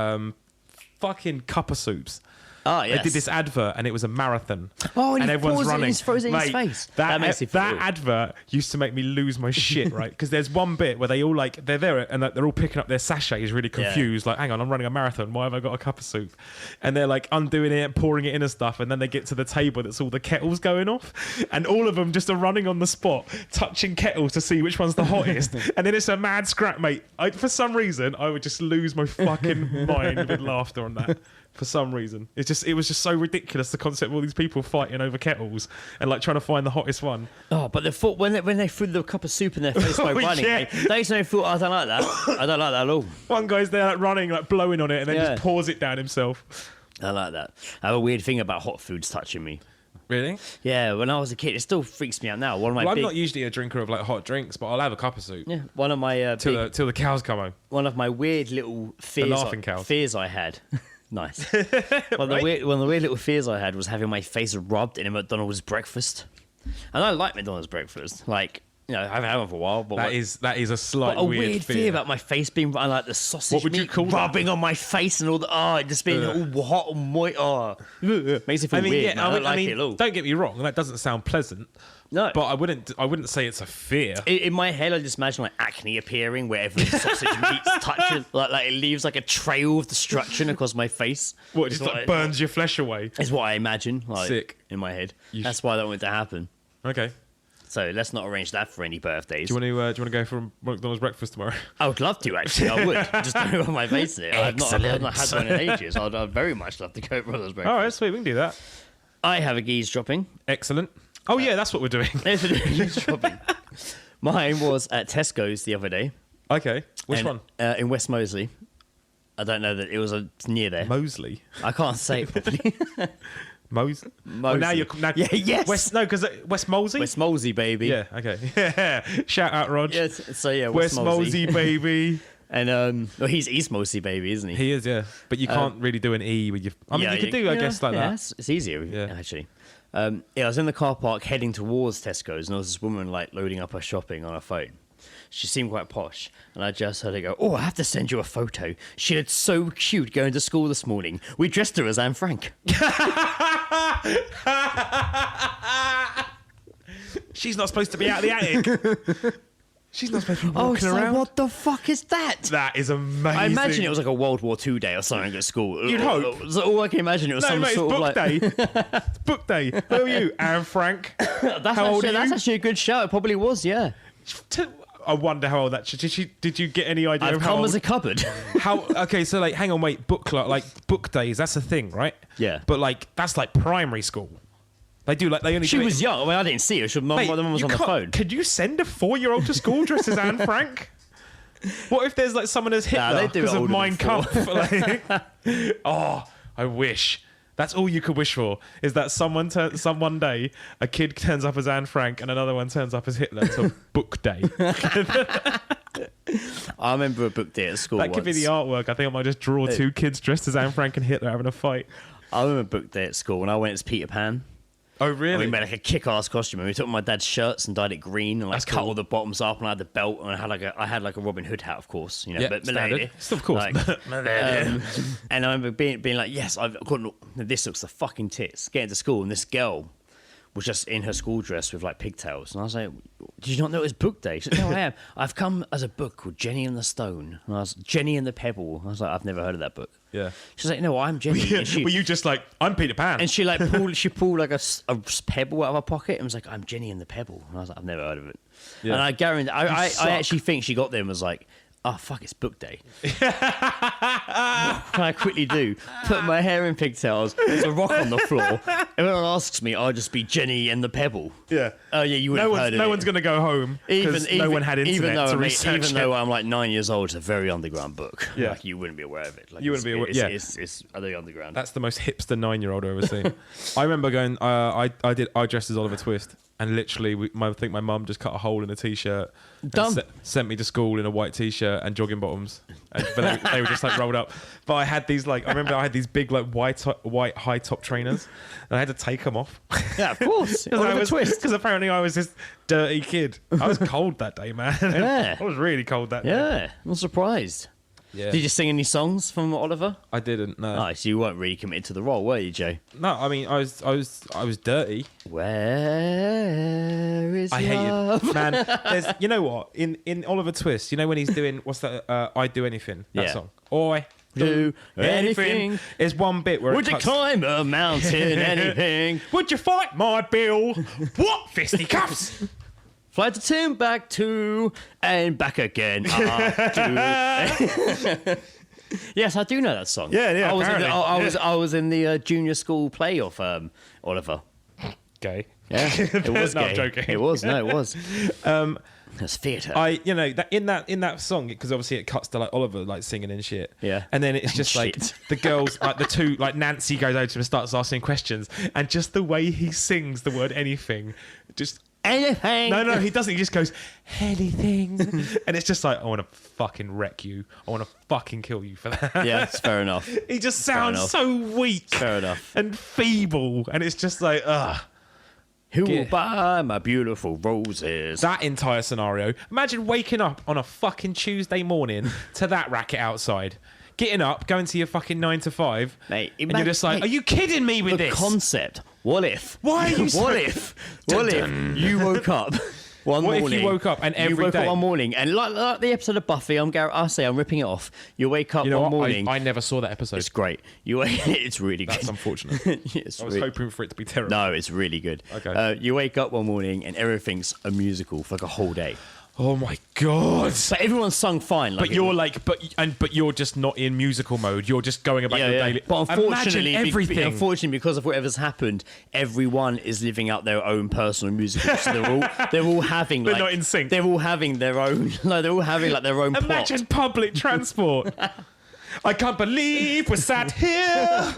Fucking Cuppa Soups. Oh, yes. They did this advert and it was a marathon. Oh, and he everyone's throws it in running. his- throws it in his Mate, face. That That makes it feel that good. advert used to make me lose my shit, right? Because there's one bit where they all they're there and they're all picking up their sachets, really confused. Like, hang on, I'm running a marathon. Why have I got a cup of soup? And they're like undoing it, pouring it in and stuff. And then they get to the table that's all the kettles going off, and all of them just are running on the spot, touching kettles to see which one's the hottest. And then it's a mad scrap, mate. For some reason, I would just lose my fucking mind with laughter on that. For some reason, it was just so ridiculous, the concept of all these people fighting over kettles and like trying to find the hottest one. Oh, but the thought when they threw the cup of soup in their face by Oh, running, yeah. they don't thought, I don't like that. I don't like that at all. One guy's there like running, like blowing on it, and then Yeah. just pours it down himself. I like that. I have a weird thing about hot foods touching me. Really? Yeah, when I was a kid, it still freaks me out now. One of my Well, I'm big, not usually a drinker of like hot drinks, but I'll have a cup of soup yeah, one of my till the cows come home. one of my weird little fears, laughing cows. fears I had. Nice. One of the weird little fears I had was having my face rubbed in a McDonald's breakfast. And I like McDonald's breakfast. Like, I haven't had one for a while. But that is a slight a weird fear about my face being like the sausage What would you meat call that? rubbing on my face and all the just being all hot and moist. Makes it feel weird. Man. I don't like it at all. Don't get me wrong, that doesn't sound pleasant. No, but I wouldn't say it's a fear. In my head, I just imagine like acne appearing wherever the sausage meat touches, like it leaves like a trail of destruction across my face. What, it just like burns your flesh away? Is what I imagine. Like, Sick. In my head. That's why I don't want it to happen. Okay. So let's not arrange that for any birthdays. Do you want to go for McDonald's breakfast tomorrow? I would love to, actually. I would. Just don't know my face in it. I've not had one in ages. I'd very much love to go for McDonald's breakfast. All right, sweet. We can do that. I have a Geezedropping. Excellent. Oh, yeah, that's what we're doing. Geezedropping. Mine was at Tesco's the other day. Okay. Which one? In West Moseley. I don't know that it was near there. Moseley? I can't say it properly. Moseley. Oh, now you're yes. West Moseley. West Moseley, baby. Yeah. Okay. Yeah. Shout out, Rog. Yes. So yeah, West Moseley, baby. And well, he's East Moseley, baby, isn't he? He is, yeah. But you can't really do an E with your. I mean, you could do, I guess, like that. It's easier, actually. I was in the car park heading towards Tesco's, and there was this woman like loading up her shopping on her phone. She seemed quite posh, and I just heard her go, "Oh, I have to send you a photo. She looked so cute going to school this morning. We dressed her as Anne Frank." She's not supposed to be out of the attic. She's not supposed to be walking around. What the fuck is that? That is amazing. I imagine it was like a World War II day or something at school. You'd hope. So all I can imagine it was some sort of like day. It's book day. Who are you, Anne Frank? How old are you? That's actually a good shout. It probably was, yeah. I wonder how old that. Did you get any idea? I've come as a cupboard. Okay, so like, hang on, wait. Book days. That's a thing, right? Yeah. But like, that's like primary school. They do like they only. She was young. I mean, I didn't see her. The mum was on the phone. Could you send a 4-year-old to school dressed as Anne Frank? What if there's like someone as Hitler because of Mein Kampf? Oh, I wish. That's all you could wish for, is that one day a kid turns up as Anne Frank and another one turns up as Hitler. So book day. I remember a book day at school. That could be the artwork. I think I might just draw 2 kids dressed as Anne Frank and Hitler having a fight. I remember a book day at school when I went as Peter Pan. Oh, really? And we made like a kick-ass costume. And we took my dad's shirts and dyed it green and like cut all the bottoms up, and I had the belt, and I had like a Robin Hood hat, of course, but standard. Still, of course. And I remember being like, yes, this looks the fucking tits. Getting to school, and this girl was just in her school dress with like pigtails, and I was like, "Did you not know it was book day?" She said, "No, I am. I've come as a book called Jenny and the Stone." And I was Jenny and the Pebble. I was like, "I've never heard of that book." Yeah. She's like, "No, I'm Jenny." Were you just like, "I'm Peter Pan"? And she like pulled like a pebble out of her pocket and was like, "I'm Jenny and the Pebble." And I was like, "I've never heard of it." Yeah. And I guarantee, I actually think she got there and was like, "Oh fuck, it's book day." What can I quickly do? Put my hair in pigtails, there's a rock on the floor. Everyone asks me, I'll just be Jenny and the Pebble. Yeah. Oh yeah, you wouldn't have heard of it. No one's going to go home because no one had internet to research even though I'm like 9 years old, it's a very underground book. Yeah. Like, you wouldn't be aware of it. Like, You wouldn't be aware. Yeah. It's very underground. That's the most hipster 9-year-old I've ever seen. I remember going. I dressed as Oliver Twist, and literally, I think my mum just cut a hole in a t-shirt. And sent me to school in a white t-shirt and jogging bottoms, but they were just like rolled up. But I had these I remember I had these big like white high top trainers, and I had to take them off. Yeah, of course. Because apparently I was this dirty kid. I was cold that day, man. Yeah. I was really cold that day. Yeah, I'm surprised. Yeah. Did you sing any songs from Oliver? I didn't. No. Oh, so you weren't really committed to the role, were you, Joe? No, I mean I was dirty. Where is I hate love? it, man. You know what? In Oliver Twist, you know when he's doing what's that? I'd do anything. That song. I do anything. There's one bit where would you climb a mountain? Anything? Would you fight my bill? What fisticuffs? Fly to Timbuktu and back again. Yes, I do know that song. Yeah. I was in the junior school play of Oliver. Gay. Yeah, it was no, gay. I'm joking. It was. No, it was. It's theatre. In that song, because obviously it cuts to like Oliver like singing and shit. Yeah. And then it's just like the girls, like the two, like Nancy goes over to him and starts asking questions, and just the way he sings the word anything, just. Anything. No, he doesn't. He just goes, anything. And it's just like, I want to fucking wreck you. I want to fucking kill you for that. Yeah, it's fair enough. He just sounds so weak. Fair enough. And feeble. And it's just like, ugh. Who will buy my beautiful roses? That entire scenario. Imagine waking up on a fucking Tuesday morning to that racket outside. Getting up, going to your fucking 9 to 5, mate, and you're just like, are you kidding me with this? The concept. What if? Why are you What if you woke up one What morning? if you woke up and every you woke day- up one morning and like the episode of Buffy, I'm ripping it off. You wake up You know one what? morning. I never saw that episode. It's great. It's really good. That's unfortunate. It's I was really- hoping for it to be terrible. No, it's really good. Okay. You wake up one morning and everything's a musical for like a whole day. Oh my god! But everyone's sung fine. But you're like, but you're just not in musical mode. You're just going about your daily. But Imagine everything. Unfortunately, because of whatever's happened, everyone is living out their own personal musical. So they're all having. They're like, not in sync. They're all having their own. Like they're all having like their own. Imagine plot. public transport. I can't believe we're sat here.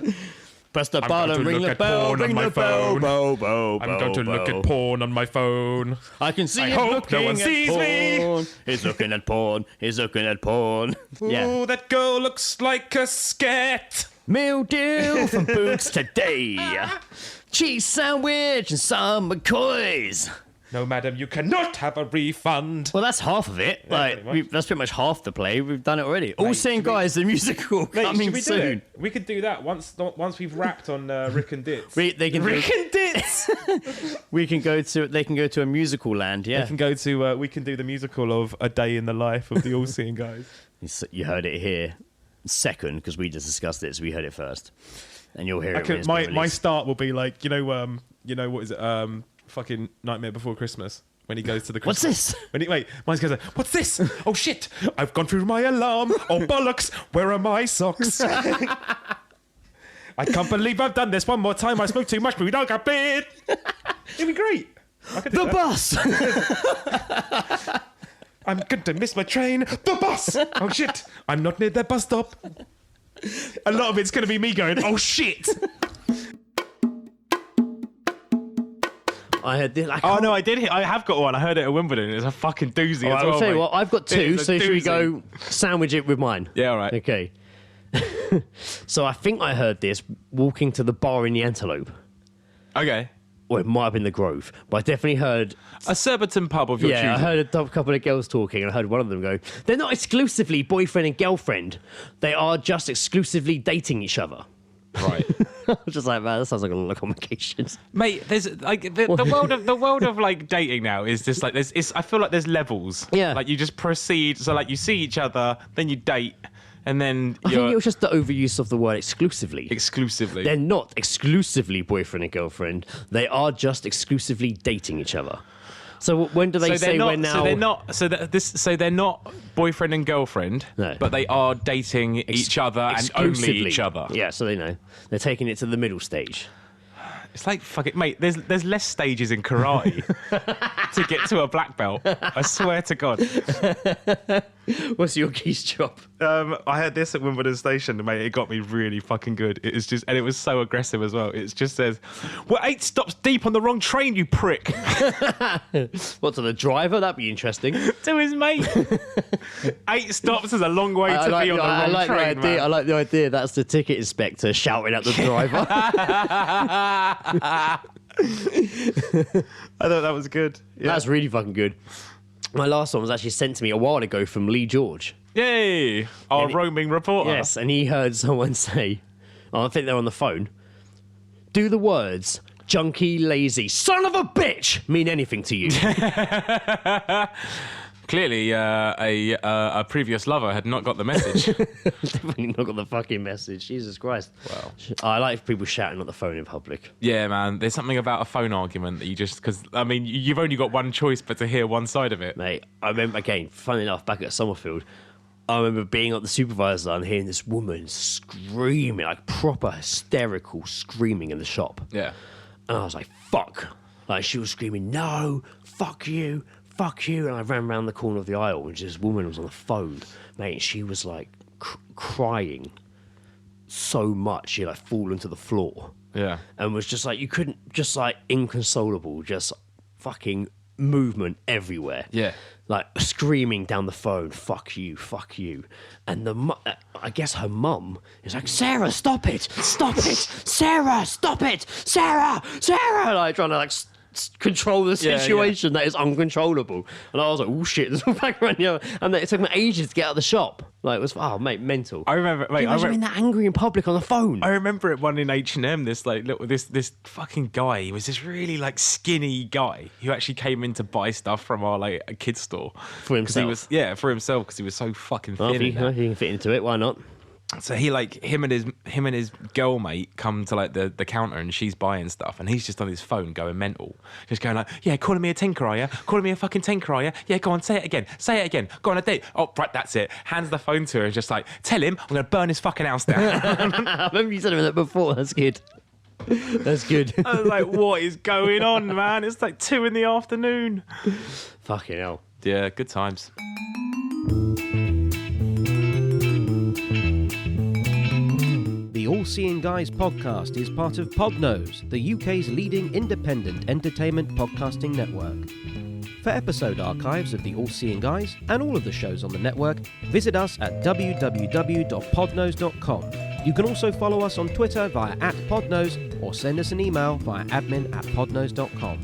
Press the I'm button, going to ring look the at bell, porn on ring my the bell, phone. bow, bow, I'm going to look at porn on my phone. I can see I him hope looking no one at sees me. porn. He's looking at porn. He's looking at porn. Yeah. Ooh, that girl looks like a scat. Meal deal from Boots today. Cheese sandwich and some McCoys. No, madam, you cannot have a refund. Well, that's half of it. pretty much. That's pretty much half the play. We've done it already. All Seeing Guys, the musical, Mate, coming should we do soon. it? We could do that once we've wrapped on Rick and Ditz. They can Rick and Ditz. They can go to a musical land. Yeah. We can go to. We can do the musical of A Day in the Life of the All Seeing Guys. You heard it here second because we just discussed it, so we heard it first, and you'll hear it. When it's My been my released. start will be like what is it? Fucking Nightmare Before Christmas. When he goes to the What's Christmas. this? When he mine goes like, what's this? Oh shit! I've gone through my alarm. Oh bollocks! Where are my socks? I can't believe I've done this one more time. I spoke too much, but we don't get paid. It'd be great. I could do The that. bus. I'm going to miss my train. The bus. Oh shit! I'm not near the bus stop. A lot of it's going to be me going, oh shit! I heard this. Oh no, I did. I have got one. I heard it at Wimbledon. It's a fucking doozy All as right, well. I'll tell you mate. what. I've got two. It is a So should we doozy. go sandwich it with mine? Yeah, all right. Okay. So I think I heard this walking to the bar in the Antelope. Okay. Or it might have been the Grove, but I definitely heard. A Surbiton pub of your choosing. I heard a couple of girls talking, and I heard one of them go, "They're not exclusively boyfriend and girlfriend. They are just exclusively dating each other." Right. I was just like, man, that sounds like a lot of complications. Mate, there's like the world of like dating now is just like I feel like there's levels. Yeah. Like you just proceed. So like you see each other, then you date, and then I think it was just the overuse of the word exclusively. exclusively. They're not exclusively boyfriend and girlfriend. They are just exclusively dating each other. So when do they say we're now? So they're not. So they're not boyfriend and girlfriend. No. But they are dating each other and only Exclusively. each other. Yeah, so they know. They're taking it to the middle stage. It's like fuck it, mate. There's less stages in karate to get to a black belt. I swear to God. What's your geese job? I heard this at Wimbledon Station, mate. It got me really fucking good. It is just, and it was so aggressive as well. It just says, "We're 8 stops deep on the wrong train, you prick." What, to the driver? That'd be interesting. To his mate. 8 stops is a long way to be on the wrong train, man. I like the idea. That's the ticket inspector shouting at the driver. I thought that was good. Yeah. That's really fucking good. My last one was actually sent to me a while ago from Lee George. Yay! Our roaming reporter. Yes, and he heard someone say, I think they're on the phone, "Do the words junkie, lazy, son of a bitch mean anything to you?" Clearly, a previous lover had not got the message. Definitely not got the fucking message. Jesus Christ. Wow. I like people shouting on the phone in public. Yeah, man. There's something about a phone argument that you just... Because, I mean, you've only got one choice but to hear one side of it. Mate, I remember, again, funny enough, back at Summerfield, I remember being at the supervisor and hearing this woman screaming, like proper hysterical screaming in the shop. Yeah. And I was like, fuck. Like, she was screaming, "No, fuck you, fuck you." And I ran around the corner of the aisle and this woman was on the phone. Mate, and she was like crying so much, she like fallen to the floor. Yeah. And was just like, you couldn't, just like inconsolable, just fucking movement everywhere. Yeah. Like screaming down the phone, "Fuck you, fuck you." And I guess her mum is like, "Sarah, stop it, Sarah, stop it, Sarah," like trying to like control the situation that is uncontrollable. And I was like, oh shit, there's a back around here. And it took me ages to get out of the shop. Like, it was, mate, mental. I remember, Can you imagine being that angry in public on the phone? I remember it one in H&M, this fucking guy. He was this really like skinny guy who actually came in to buy stuff from our like a kid's store. For himself? For himself, because he was so fucking thin. Well, if he can fit into it, why not? So he like him and his girl mate come to like the counter and she's buying stuff and he's just on his phone going mental, just going like, yeah, calling me a tinker, are you? Calling me a fucking tinker, are you? Yeah, go on, say it again. Go on a date. Oh, right, that's it. Hands the phone to her and just like, tell him I'm gonna burn his fucking house down. I remember you said that before. That's good. That's good. I was like, what is going on, man? It's like 2 PM. Fucking hell. Yeah, good times. The All Seeing Guys podcast is part of Podnose, the UK's leading independent entertainment podcasting network. For episode archives of the All Seeing Guys and all of the shows on the network, visit us at www.podnose.com. You can also follow us on Twitter via @podnose or send us an email via admin@podnose.com.